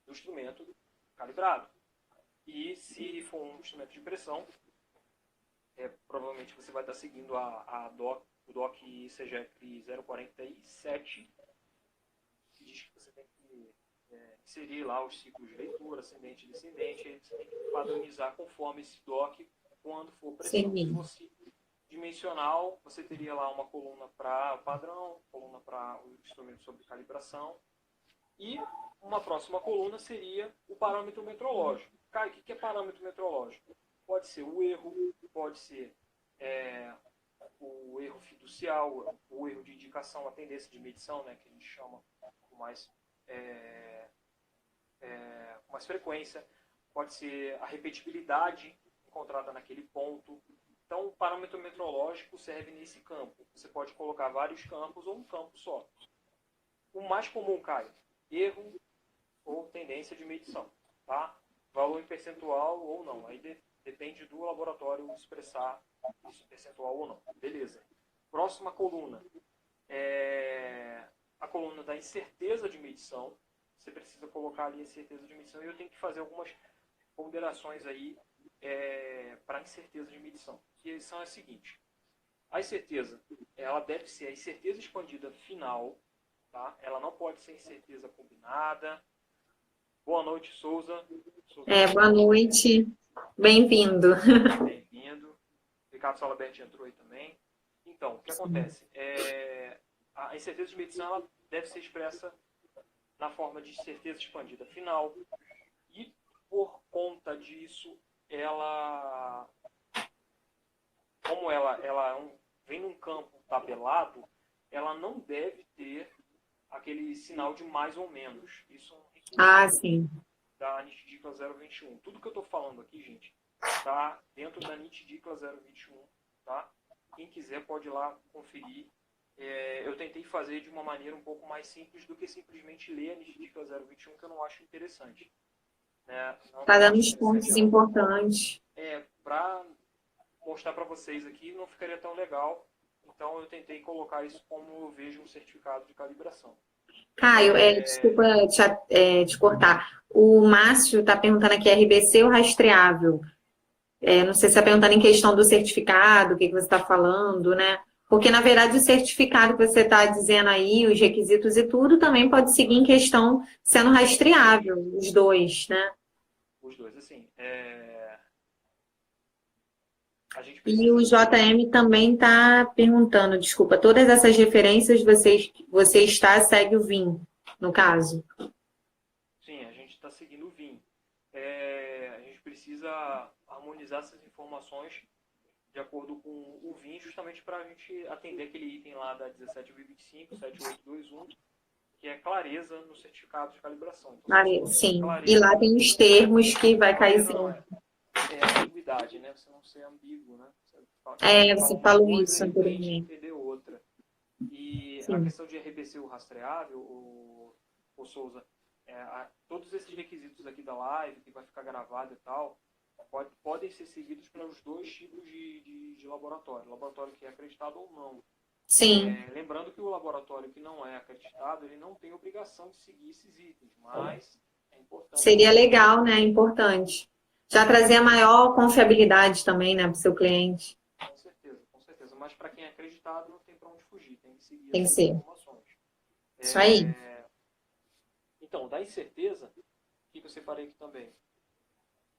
do instrumento calibrado. E se for um instrumento de pressão, provavelmente você vai estar seguindo o DOC CGEP 047, que diz que você tem que inserir lá os ciclos de leitura, ascendente e descendente, e você tem que padronizar conforme esse DOC quando for pressão. Sim. Se fosse dimensional, você teria lá uma coluna para padrão, coluna para o instrumento sobre calibração, e uma próxima coluna seria o parâmetro metrológico. Cara, o que é parâmetro metrológico? Pode ser o erro, pode ser o erro fiducial, o erro de indicação, a tendência de medição, né, que a gente chama com mais frequência, pode ser a repetibilidade encontrada naquele ponto. Então, o parâmetro metrológico serve nesse campo. Você pode colocar vários campos ou um campo só. O mais comum, Caio, erro ou tendência de medição. Tá? Valor em percentual ou não. Aí depende do laboratório expressar esse percentual ou não. Beleza. Próxima coluna é a coluna da incerteza de medição. Você precisa colocar ali a incerteza de medição e eu tenho que fazer algumas ponderações aí para a incerteza de medição. Que são as seguintes. A incerteza, ela deve ser a incerteza expandida final, tá? Ela não pode ser incerteza combinada. Boa noite, Souza. Boa noite. Bem-vindo. Bem-vindo. Ricardo Salabert entrou aí também. Então, o que acontece? A incerteza de medição ela deve ser expressa na forma de certeza expandida final. E, por conta disso, como ela vem num campo tabelado, ela não deve ter aquele sinal de mais ou menos. Isso é um Sim. da NIT-DICLA 021. Tudo que eu estou falando aqui, gente, está dentro da NIT-DICLA 021. Tá? Quem quiser pode ir lá conferir. Eu tentei fazer de uma maneira um pouco mais simples do que simplesmente ler a NIT-DICLA 021, que eu não acho interessante. Está dando os pontos importantes. Para mostrar para vocês aqui, não ficaria tão legal. Então, eu tentei colocar isso como eu vejo um certificado de calibração. Caio, desculpa te cortar. O Márcio está perguntando aqui, RBC ou rastreável? Não sei se está perguntando em questão do certificado, o que você está falando, né? Porque, na verdade, o certificado que você está dizendo aí, os requisitos e tudo, também pode seguir em questão sendo rastreável, os dois, né? Os dois, assim. E o JM também está perguntando, desculpa, todas essas referências você segue o VIN, no caso? Sim, a gente está seguindo o VIN. A gente precisa harmonizar essas informações de acordo com o VIN, justamente para a gente atender aquele item lá da 17.25, 7821, que é clareza no certificado de calibração. Então, Sim, clareza, e lá tem os termos que vai cair sim. Ambiguidade, né? Você não ser ambíguo, né? Você falou isso anteriormente. Entender outra. E a Sim. questão de RBC rastreável, o Souza, todos esses requisitos aqui da live, que vai ficar gravado e tal, podem ser seguidos pelos dois tipos de laboratório. Laboratório que é acreditado ou não. Sim. Lembrando que o laboratório que não é acreditado, ele não tem obrigação de seguir esses itens, mas é importante. Seria legal, né? Importante. Já trazer a maior confiabilidade também, né, para o seu cliente. Com certeza, com certeza. Mas para quem é acreditado, não tem para onde fugir, tem que seguir Tem que essas ser. informações. Isso aí. Então, da incerteza, o que eu separei aqui também?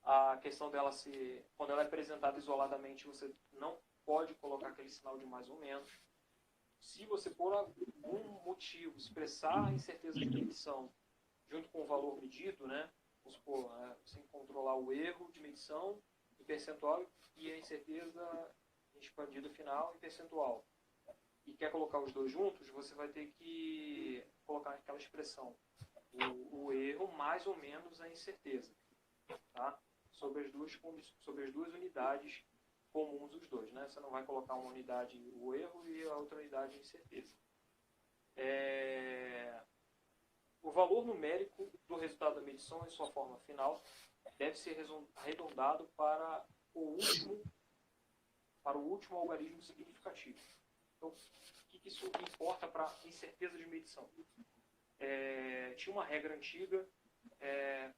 A questão dela ser, quando ela é apresentada isoladamente, você não pode colocar aquele sinal de mais ou menos. Se você, por algum motivo, expressar a incerteza de medição junto com o valor medido, né? Vamos supor, você encontrou lá o erro de medição em percentual e a incerteza expandida final em percentual. E quer colocar os dois juntos, você vai ter que colocar aquela expressão, o erro mais ou menos a incerteza, tá? Sobre as duas unidades comuns dos dois, né? Você não vai colocar uma unidade o erro e a outra unidade a incerteza. O valor numérico do resultado da medição em sua forma final deve ser arredondado para o último algarismo significativo. Então, o que isso importa para a incerteza de medição? Tinha uma regra antiga,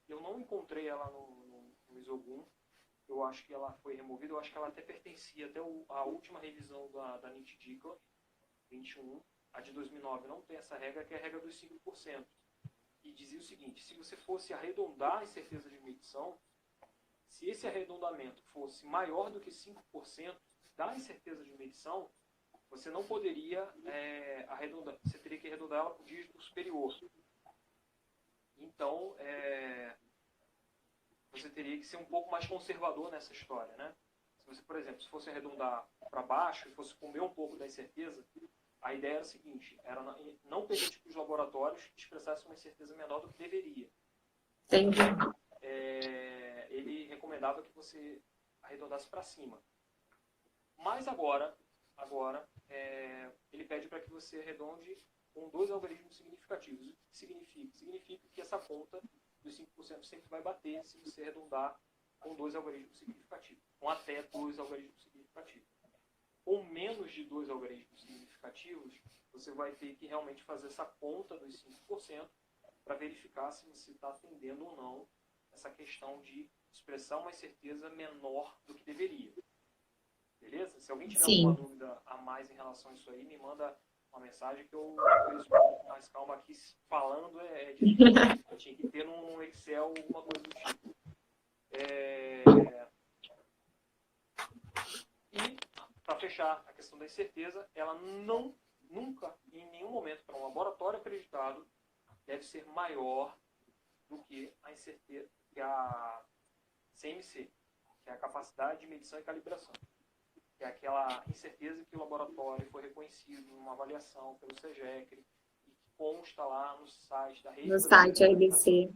eu não encontrei ela no Isogun, eu acho que ela foi removida, eu acho que ela até pertencia até a última revisão da NIT-DICLA 21, a de 2009 não tem essa regra, que é a regra dos 5%. E dizia o seguinte, se você fosse arredondar a incerteza de medição, se esse arredondamento fosse maior do que 5% da incerteza de medição, você não poderia arredondar, você teria que arredondar ela para o dígito superior. Então, você teria que ser um pouco mais conservador nessa história, né? Se você, por exemplo, se fosse arredondar para baixo e fosse comer um pouco da incerteza, a ideia era a seguinte, era não permitir que os laboratórios expressassem uma incerteza menor do que deveria. Entendi. Ele recomendava que você arredondasse para cima. Mas agora ele pede para que você arredonde com dois algarismos significativos. O que significa? Significa que essa conta dos 5% sempre vai bater se você arredondar com dois algarismos significativos, com até dois algarismos significativos. Com menos de dois algarismos significativos, você vai ter que realmente fazer essa conta dos 5% para verificar se você está atendendo ou não essa questão de expressar uma incerteza menor do que deveria. Beleza? Se alguém tiver alguma dúvida a mais em relação a isso aí, me manda uma mensagem que eu respondo com mais calma. Aqui falando é difícil. Eu tinha que ter num Excel alguma coisa do tipo. E, para fechar a questão da incerteza, ela nunca, em nenhum momento, para um laboratório acreditado, deve ser maior do que a incerteza, que a CMC, que é a capacidade de medição e calibração. Que é aquela incerteza que o laboratório foi reconhecido numa avaliação pelo CEGECRE e que consta lá no site da rede. No site RBC.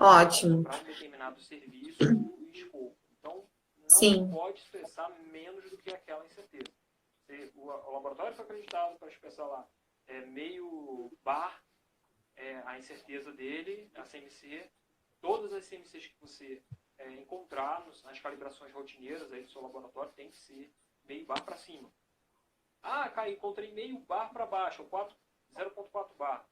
Ótimo. Para um determinado serviço e escopo. Então, não pode expressar menos do que aquela incerteza. O laboratório foi acreditado para expressar lá meio bar a incerteza dele, a CMC. Todas as CMCs que você encontrar nas calibrações rotineiras aí do seu laboratório tem que ser meio bar para cima. Ah, Caio, encontrei meio bar para baixo, 0,4 bar.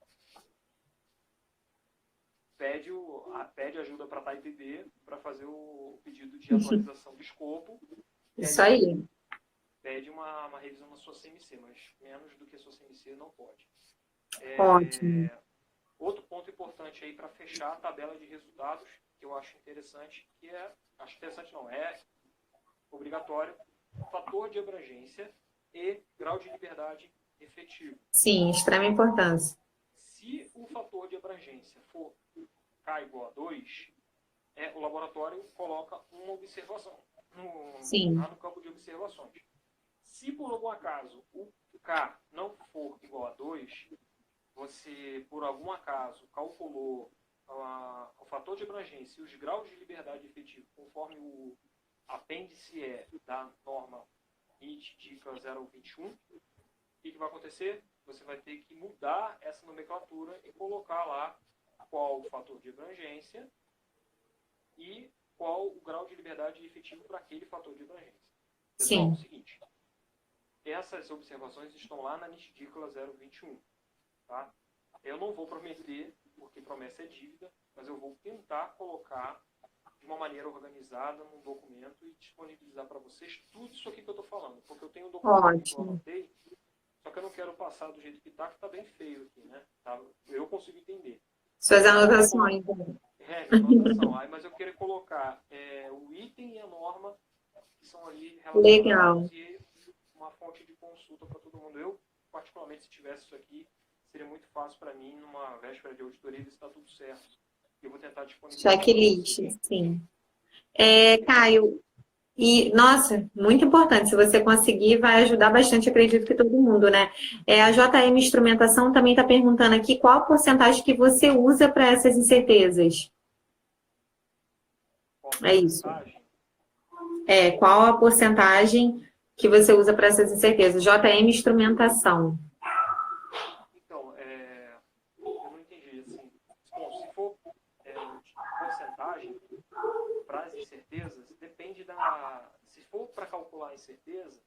Pede ajuda para a Type B para fazer o pedido de atualização do escopo. Isso aí. Pede uma revisão na sua CMC, mas menos do que a sua CMC não pode. Ótimo. Outro ponto importante aí para fechar a tabela de resultados, que eu acho interessante, é obrigatório, fator de abrangência e grau de liberdade efetivo. Sim, extrema importância. Se o fator de abrangência for K igual a 2, o laboratório coloca uma observação lá no campo de observações. Se por algum acaso o K não for igual a 2, você, por algum acaso, calculou o fator de abrangência e os graus de liberdade efetivo conforme o apêndice da norma NIT-DICLA 021, o que que vai acontecer? Você vai ter que mudar essa nomenclatura e colocar lá qual o fator de abrangência e qual o grau de liberdade efetivo para aquele fator de abrangência. Pessoal, é o seguinte, essas observações estão lá na NISDICLA 021. Tá? Eu não vou prometer, porque promessa é dívida, mas eu vou tentar colocar de uma maneira organizada num documento e disponibilizar para vocês tudo isso aqui que eu estou falando. Porque eu tenho um documento que eu anotei, só que eu não quero passar do jeito que está bem feio aqui, né? Tá? Eu consigo entender. Suas anotações. Minha anotação. Aí, mas eu quero colocar o item e a norma que são ali relacionados. Legal. E uma fonte de consulta para todo mundo. Eu, particularmente, se tivesse isso aqui, seria muito fácil para mim, numa véspera de auditoria, ver se está tudo certo. Eu vou tentar disponibilizar. Checklist, sim. Caio, nossa, muito importante. Se você conseguir, vai ajudar bastante, acredito que todo mundo, né? A JM Instrumentação também está perguntando aqui qual a porcentagem que você usa para essas incertezas. É isso. Qual a porcentagem que você usa para essas incertezas? JM Instrumentação. Então, eu não entendi. Assim, bom, se for porcentagem para as incertezas, depende da... Se for para calcular a incerteza,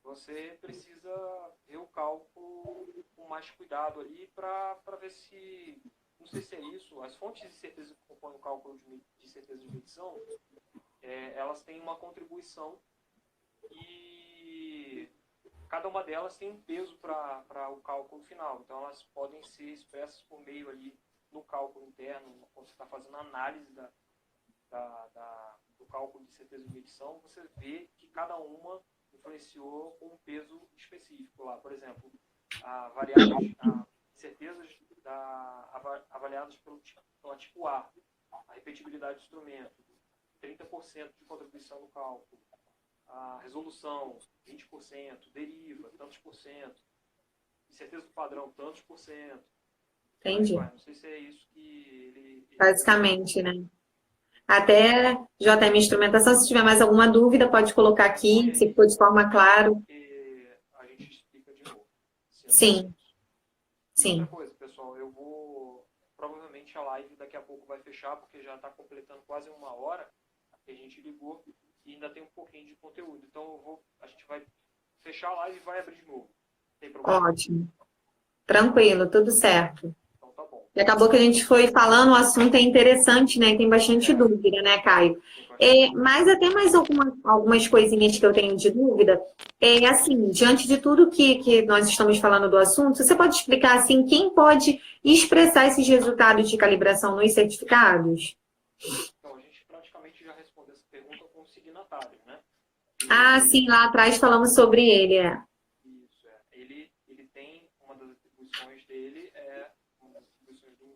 você precisa ver o cálculo com mais cuidado ali para ver se... Não sei se é isso. As fontes de incerteza que compõem o cálculo de incerteza de medição, elas têm uma contribuição e cada uma delas tem um peso para o cálculo final. Então, elas podem ser expressas por meio ali no cálculo interno, quando você está fazendo a análise do cálculo de certeza de medição, você vê que cada uma influenciou com um peso específico lá. Por exemplo, certezas avaliadas pela tipo A, a repetibilidade do instrumento, 30% de contribuição no cálculo, a resolução, 20%, deriva, tantos por cento, incerteza do padrão, tantos por cento. Entendi. Não sei se é isso que ele... Basicamente, né? Até JM Instrumentação, se tiver mais alguma dúvida, pode colocar aqui, se for de forma clara. A gente explica de novo. Sim. Outra coisa, pessoal, eu vou... Provavelmente a live daqui a pouco vai fechar, porque já está completando quase 1 hora que a gente ligou e ainda tem um pouquinho de conteúdo. Então, a gente vai fechar a live e vai abrir de novo. Tem problema? Ótimo. Tranquilo, tudo certo. Então, tá bom. E acabou que a gente foi falando, o assunto é interessante, né? Tem bastante dúvida, né, Caio? Mas até mais algumas coisinhas que eu tenho de dúvida. Assim, diante de tudo que nós estamos falando do assunto, você pode explicar, assim, quem pode expressar esses resultados de calibração nos certificados? Então, a gente praticamente já respondeu essa pergunta com o signatário, né? Sim, lá atrás falamos sobre ele, Isso, Ele tem, uma das atribuições dele uma das atribuições de um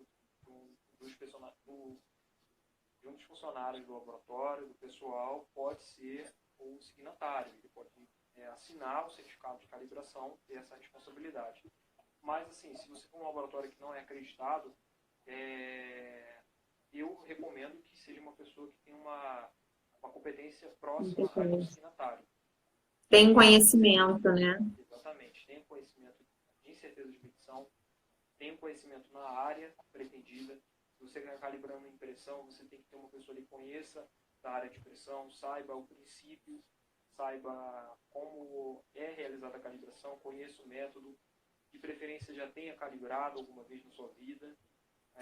dos funcionários do laboratório, do pessoal, pode ser o signatário. Ele pode assinar o certificado de calibração, ter essa responsabilidade. Mas, assim, se você for um laboratório que não é acreditado, eu recomendo que seja uma pessoa que tenha uma competência próxima ao signatário. Tem conhecimento, né? Exatamente. Tem conhecimento de incerteza de medição, tem conhecimento na área pretendida. Se você está calibrando impressão, você tem que ter uma pessoa que conheça da área de pressão, saiba o princípio, saiba como é realizada a calibração, conheça o método, de preferência já tenha calibrado alguma vez na sua vida.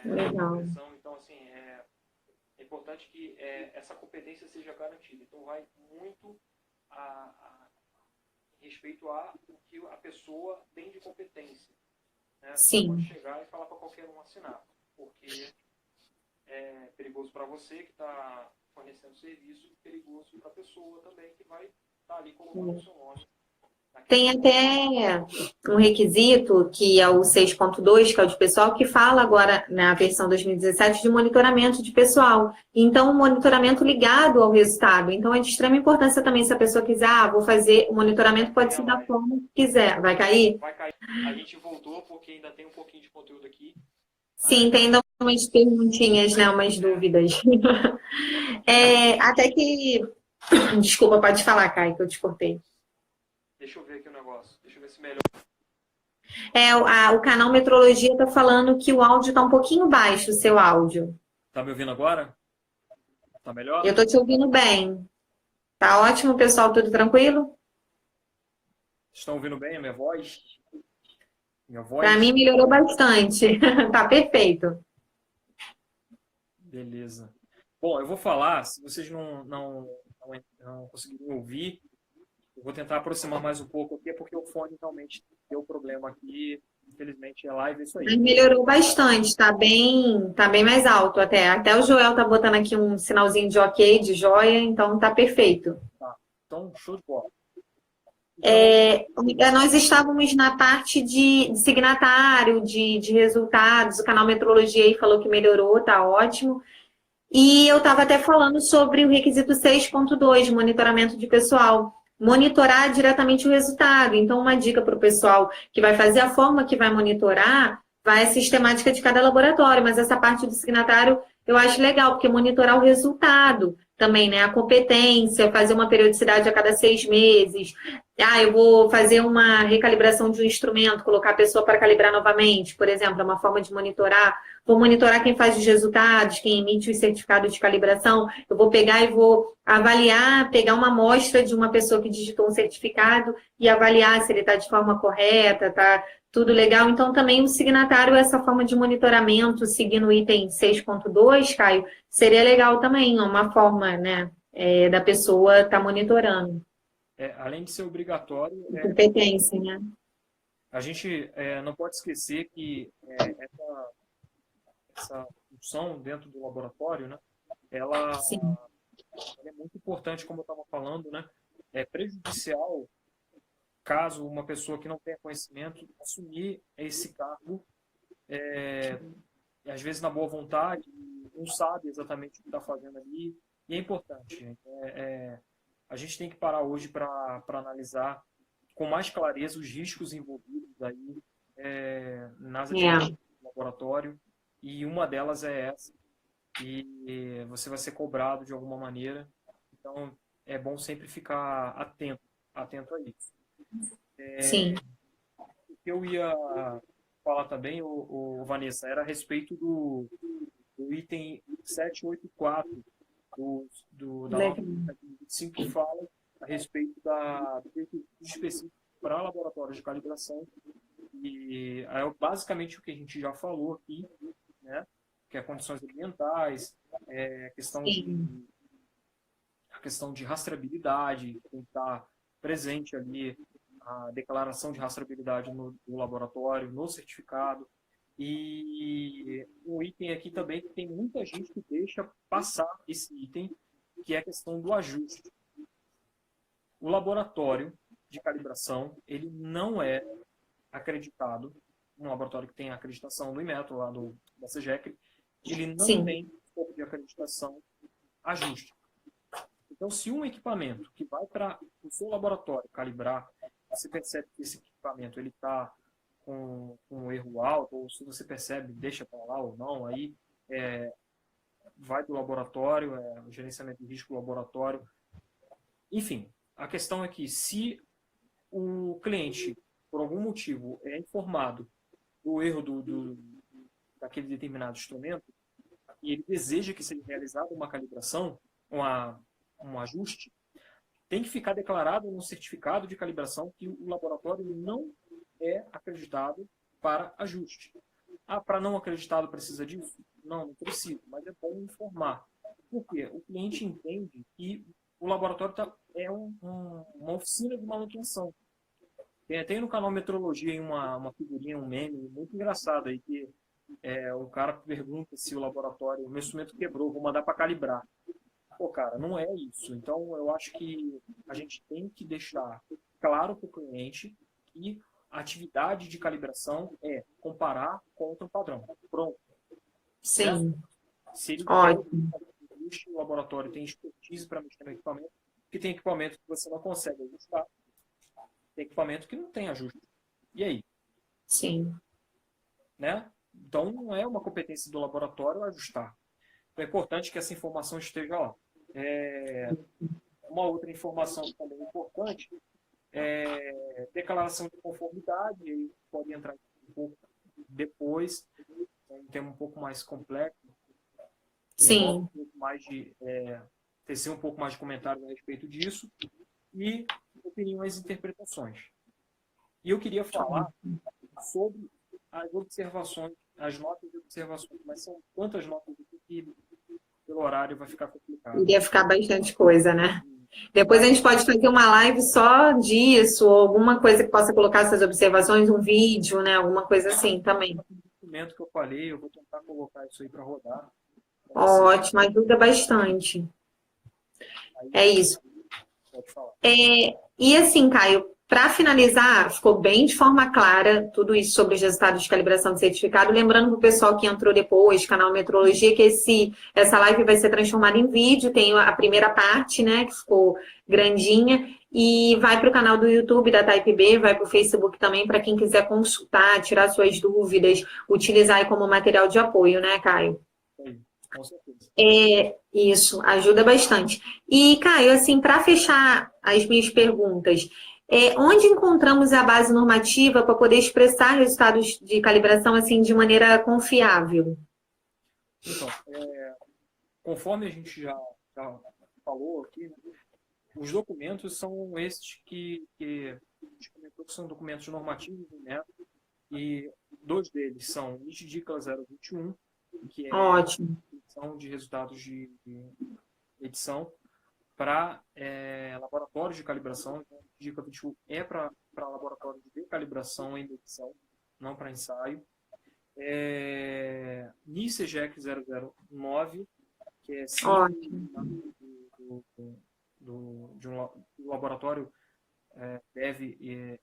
Legal. Então, assim, é importante que essa competência seja garantida. Então, vai muito em respeito a o que a pessoa tem de competência. Né? Você Sim. pode chegar e falar para qualquer um assinar, porque é perigoso para você que está fornecendo serviço, e perigoso para a pessoa também que vai estar ali colocando o seu nome. Tem até um requisito, que é o 6.2, que é o de pessoal, que fala agora, na versão 2017, de monitoramento de pessoal. Então, o monitoramento ligado ao resultado. Então, é de extrema importância também, se a pessoa quiser, vou fazer o monitoramento, pode ser da forma que quiser. Vai cair? Vai cair. A gente voltou, porque ainda tem um pouquinho de conteúdo aqui. Sim, tem ainda umas perguntinhas, né, umas dúvidas. Até que... Desculpa, pode falar, Caio, que eu te cortei. Deixa eu ver aqui o negócio. Deixa eu ver se melhor. O canal Metrologia está falando que o áudio está um pouquinho baixo, o seu áudio. Tá me ouvindo agora? Tá melhor? Eu estou te ouvindo bem. Tá ótimo, pessoal, tudo tranquilo? Estão ouvindo bem a minha voz? Minha Para voz? mim melhorou bastante. Tá perfeito. Beleza. Bom, eu vou falar, se vocês não conseguirem ouvir, eu vou tentar aproximar mais um pouco aqui, porque o fone realmente deu problema aqui. Infelizmente é live, é isso aí. Mas melhorou bastante, tá bem mais alto até. Até o Joel tá botando aqui um sinalzinho de ok, de joia, então tá perfeito. Tá. Então, show de bola. Então, Nós estávamos na parte de signatário, de resultados, o canal Metrologia aí falou que melhorou, tá ótimo. E eu estava até falando sobre o requisito 6.2, monitoramento de pessoal. Monitorar diretamente o resultado. Então, uma dica para o pessoal que vai fazer a forma que vai monitorar, vai a sistemática de cada laboratório, mas essa parte do signatário eu acho legal, porque monitorar o resultado também, né? A competência, fazer uma periodicidade a cada 6 meses. Eu vou fazer uma recalibração de um instrumento, colocar a pessoa para calibrar novamente, por exemplo, é uma forma de monitorar. Vou monitorar quem faz os resultados, quem emite os certificados de calibração. Eu vou pegar e vou avaliar, pegar uma amostra de uma pessoa que digitou um certificado e avaliar se ele está de forma correta, tá tudo legal. Então, também o signatário, essa forma de monitoramento, seguindo o item 6.2, Caio, seria legal também, uma forma, né, da pessoa estar monitorando. além de ser obrigatório, Competência, né? a gente não pode esquecer que essa função dentro do laboratório, né, ela, Sim. ela é muito importante, como eu estava falando, né, é prejudicial caso uma pessoa que não tenha conhecimento assumir esse cargo, às vezes na boa vontade, não sabe exatamente o que está fazendo ali, e é importante, gente. A gente tem que parar hoje para analisar com mais clareza os riscos envolvidos aí nas atividades do laboratório, e uma delas é essa, e você vai ser cobrado de alguma maneira, então é bom sempre ficar atento a isso. Sim. O que eu ia falar também, Vanessa, era a respeito do item 784 da Legal. norma 25, que fala a respeito do requisito específico para laboratórios de calibração. E basicamente o que a gente já falou aqui, né, que é condições ambientais, a questão de rastreabilidade, tem que estar presente ali a declaração de rastreabilidade no laboratório, no certificado. E um item aqui também que tem muita gente que deixa passar esse item, que é a questão do ajuste. O laboratório de calibração, ele não é acreditado, um laboratório que tem a acreditação do Inmetro, lá da CEGEC, ele não tem escopo de acreditação ajuste. Então, se um equipamento que vai para o seu laboratório calibrar, você percebe que esse equipamento está com um erro alto, ou se você percebe, deixa para lá ou não, aí vai do laboratório, o gerenciamento de risco do laboratório. Enfim, a questão é que se o cliente, por algum motivo, é informado do erro daquele determinado instrumento, e ele deseja que seja realizada uma calibração, um ajuste, tem que ficar declarado no certificado de calibração que o laboratório não é acreditado para ajuste. Para não acreditado precisa disso? Não precisa, mas é bom informar. Por quê? O cliente entende que o laboratório é uma oficina de manutenção. Tem no canal Metrologia uma figurinha, um meme muito engraçado aí, que o cara pergunta se o laboratório, o meu instrumento quebrou, vou mandar para calibrar. Pô, cara, não é isso. Então, eu acho que a gente tem que deixar claro para o cliente que a atividade de calibração é comparar contra o padrão. Pronto. Sim. Certo? Se ele Ótimo. quer, o laboratório tem expertise para mexer no equipamento, porque tem equipamento que você não consegue ajustar, tem equipamento que não tem ajuste. E aí? Sim. Né? Então, não é uma competência do laboratório ajustar. Então, é importante que essa informação esteja lá. Uma outra informação também importante Declaração de conformidade, aí pode entrar um pouco depois, é um tema um pouco mais complexo, envolve Sim. um pouco mais de tecer um pouco mais de comentários a respeito disso, e opiniões e interpretações. E eu queria falar sobre as observações, as notas de observações, mas são quantas notas que pelo horário vai ficar complicado. Iria ficar bastante coisa, né? Depois a gente pode fazer uma live só disso, ou alguma coisa que possa colocar essas observações, um vídeo, né? Alguma coisa assim também. O documento que eu falei, eu vou tentar colocar isso aí para rodar. Ótimo, ajuda bastante. É isso. Pode falar. E assim, Caio, para finalizar, ficou bem de forma clara tudo isso sobre os resultados de calibração de certificado. Lembrando para o pessoal que entrou depois, canal Metrologia, que essa live vai ser transformada em vídeo. Tem a primeira parte, né, que ficou grandinha, e vai para o canal do YouTube da Type B, vai para o Facebook também, para quem quiser consultar, tirar suas dúvidas, utilizar aí como material de apoio, né, Caio? Com certeza. Isso, ajuda bastante. E, Caio, assim, para fechar as minhas perguntas, onde encontramos a base normativa para poder expressar resultados de calibração assim de maneira confiável? Então, conforme a gente já falou aqui, né, os documentos são esses que a gente comentou que são documentos normativos do método, e dois deles são o NIT-DICLA 021, que é Ótimo. edição de resultados de edição para laboratórios de calibração. Então, o NIT-DICLA 21 é para laboratórios de calibração e medição, não para ensaio. NICEGEC 009, que é de um laboratório deve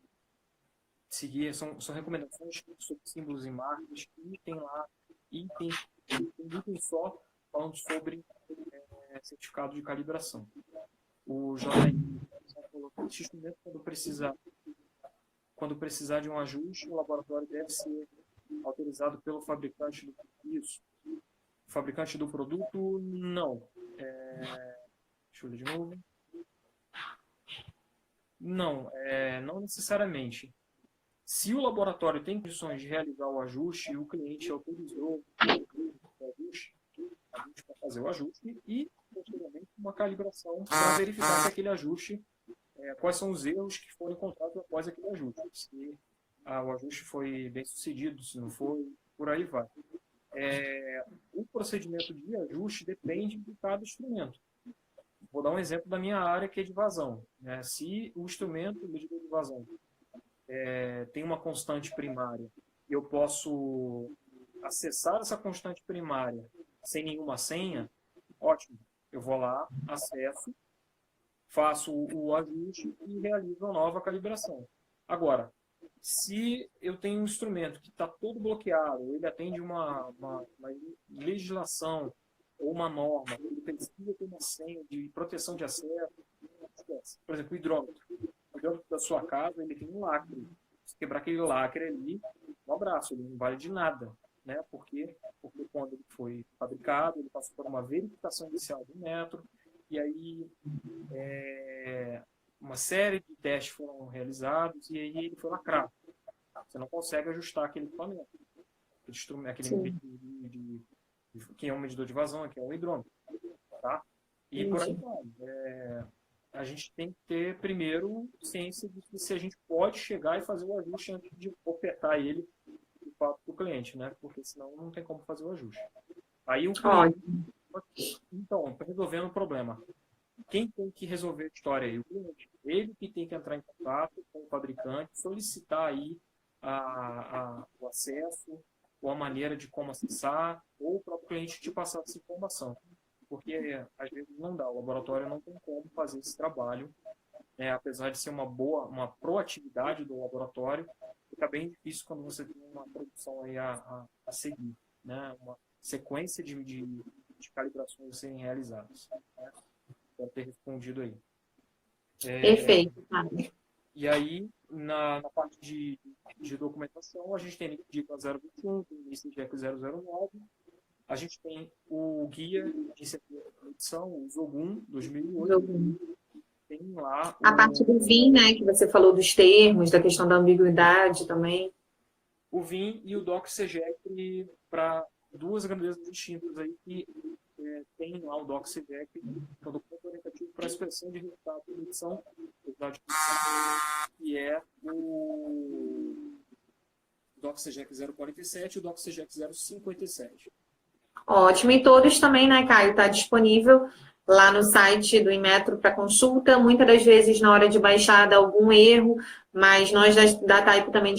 seguir, são recomendações sobre símbolos e marcas, e tem lá item só falando sobre certificado de calibração. O JI falou que esse instrumento, quando precisar de um ajuste, o laboratório deve ser autorizado pelo fabricante do produto. O fabricante do produto, não. Deixa eu ler de novo. Não, não necessariamente. Se o laboratório tem condições de realizar o ajuste e o cliente autorizou o ajuste, a gente vai fazer o ajuste e, posteriormente, uma calibração para verificar que aquele ajuste, quais são os erros que foram encontrados após aquele ajuste. Se o ajuste foi bem sucedido, se não foi, por aí vai. O procedimento de ajuste depende de cada instrumento. Vou dar um exemplo da minha área, que é de vazão. Se o instrumento medidor de vazão tem uma constante primária e eu posso acessar essa constante primária sem nenhuma senha, ótimo. Eu vou lá, acesso, faço o ajuste e realizo a nova calibração. Agora, se eu tenho um instrumento que está todo bloqueado, ele atende uma legislação ou uma norma, ele precisa ter uma senha de proteção de acesso, por exemplo, o hidrômetro. O hidrômetro da sua casa, ele tem um lacre. Se quebrar aquele lacre ali, um abraço, ele não vale de nada, né? Porque quando ele foi fabricado, ele passou por uma verificação inicial do metro, e aí uma série de testes foram realizados, e aí ele foi lacrado. Você não consegue ajustar aquele equipamento. Aquele que é um medidor de vazão, que é um hidrômetro. Tá? E por aí vai. A gente tem que ter, primeiro, ciência de que se a gente pode chegar e fazer o ajuste antes de ofertar ele de fato para o cliente, né? Porque senão não tem como fazer o ajuste. Aí o cliente, então, resolvendo o problema, quem tem que resolver a história aí? O cliente. Ele que tem que entrar em contato com o fabricante, solicitar aí o acesso, ou a maneira de como acessar, ou o próprio cliente te passar essa informação. Porque às vezes não dá, o laboratório não tem como fazer esse trabalho, apesar de ser uma proatividade do laboratório, fica bem difícil quando você tem uma produção aí a seguir, né? Uma sequência de calibrações a serem realizadas. Né? Espero ter respondido aí. Perfeito. E aí, na parte de documentação, a gente tem o DICLA 021, tem o NICEGEC 009, a gente tem o Guia de Certificação de Medição, o ZOGUM 2008, tem tem lá A parte do VIN, né, que você falou dos termos, da questão da ambiguidade também. o VIN e o DocSegec para duas grandezas distintas aí que tem lá o DocSegec, que é o documento orientativo para a expressão de resultado de medição, que é o DocSegec 047 e o DocSegec 057. Ótimo. E todos também, né, Caio? Está disponível lá no site do Inmetro para consulta. Muitas das vezes, na hora de baixar, dá algum erro, mas nós da Type também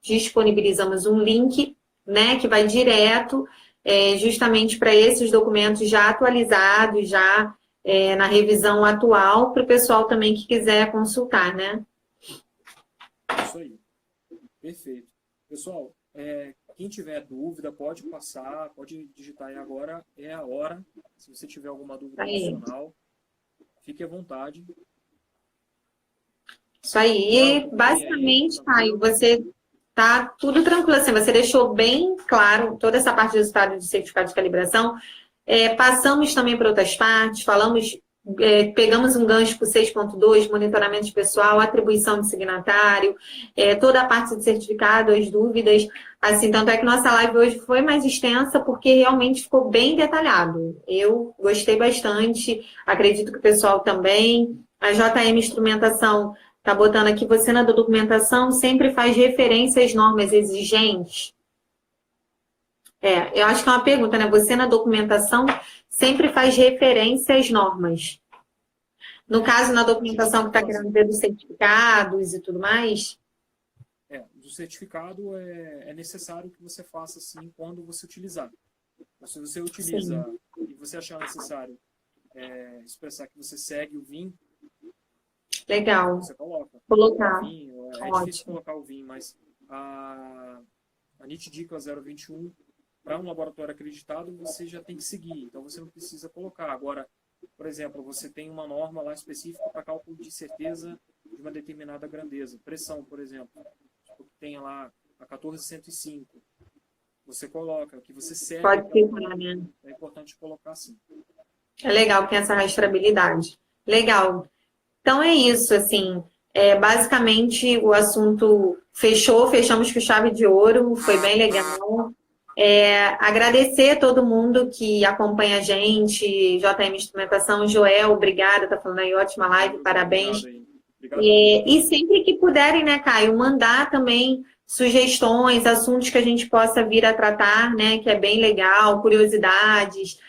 disponibilizamos um link, né, que vai direto justamente para esses documentos já atualizados, já na revisão atual, para o pessoal também que quiser consultar, né? Isso aí. Perfeito. Pessoal, quem tiver dúvida, pode passar, pode digitar aí agora, é a hora. Se você tiver alguma dúvida adicional, fique à vontade. Isso aí. E, basicamente, Caio, você tá tudo tranquilo. Assim, você deixou bem claro toda essa parte do resultado de certificado de calibração. Passamos também para outras partes, falamos, pegamos um gancho para o 6.2, monitoramento de pessoal, atribuição de signatário, toda a parte de certificado, as dúvidas. Assim, tanto é que nossa live hoje foi mais extensa porque realmente ficou bem detalhado. Eu gostei bastante, acredito que o pessoal também. A JM Instrumentação está botando aqui, você na documentação sempre faz referência às normas exigentes. Eu acho que é uma pergunta, né? Você na documentação sempre faz referência às normas. No caso, na documentação que está querendo ver dos certificados e tudo mais? Do certificado é necessário que você faça assim quando você utilizar. Se você utiliza e você achar necessário expressar que você segue o VIN, legal. Você coloca. Colocar. VIN, difícil colocar o VIN, mas a NIT Dica 021, para um laboratório acreditado, você já tem que seguir, então você não precisa colocar. Agora, por exemplo, você tem uma norma lá específica para cálculo de certeza de uma determinada grandeza. Pressão, por exemplo, tem lá a 14105. Você coloca, que você segue. Pode ficar, né? É importante colocar assim. É legal que tem essa rastreabilidade. Legal. Então é isso, assim, basicamente o assunto fechamos com chave de ouro, foi bem legal. Agradecer a todo mundo que acompanha a gente, JM Instrumentação, Joel, obrigada, tá falando aí, ótima live, parabéns. Obrigado. E sempre que puderem, né, Caio, mandar também sugestões, assuntos que a gente possa vir a tratar, né, que é bem legal, curiosidades.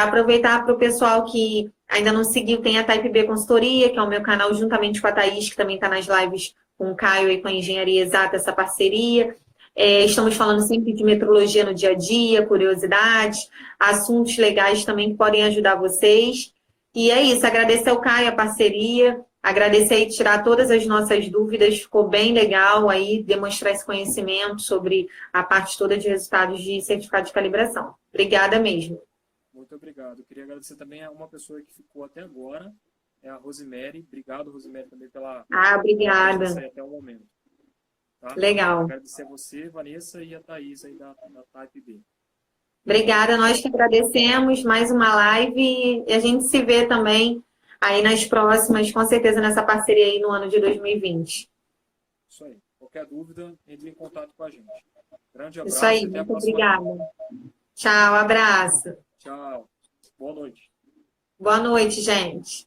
Aproveitar para o pessoal que ainda não seguiu, tem a Type B Consultoria, que é o meu canal, juntamente com a Thaís, que também está nas lives com o Caio e com a Engenharia Exata, essa parceria. Estamos falando sempre de metrologia no dia a dia, curiosidades, assuntos legais também que podem ajudar vocês. E é isso, agradecer ao Caio a parceria, agradecer e tirar todas as nossas dúvidas, ficou bem legal aí demonstrar esse conhecimento sobre a parte toda de resultados de certificado de calibração. Obrigada mesmo. Muito obrigado. Eu queria agradecer também a uma pessoa que ficou até agora, é a Rosemary. Obrigado, Rosemary, também pela obrigada. Até o momento. Tá? Legal. Agradecer a você, Vanessa, e a Thaís aí da Type B. Obrigada, nós que agradecemos. Mais uma live e a gente se vê também aí nas próximas, com certeza nessa parceria aí no ano de 2020. Isso aí. Qualquer dúvida, entre em contato com a gente. Grande abraço. Isso aí, e até muito obrigada. Tchau, abraço. Tchau. Boa noite. Boa noite, gente.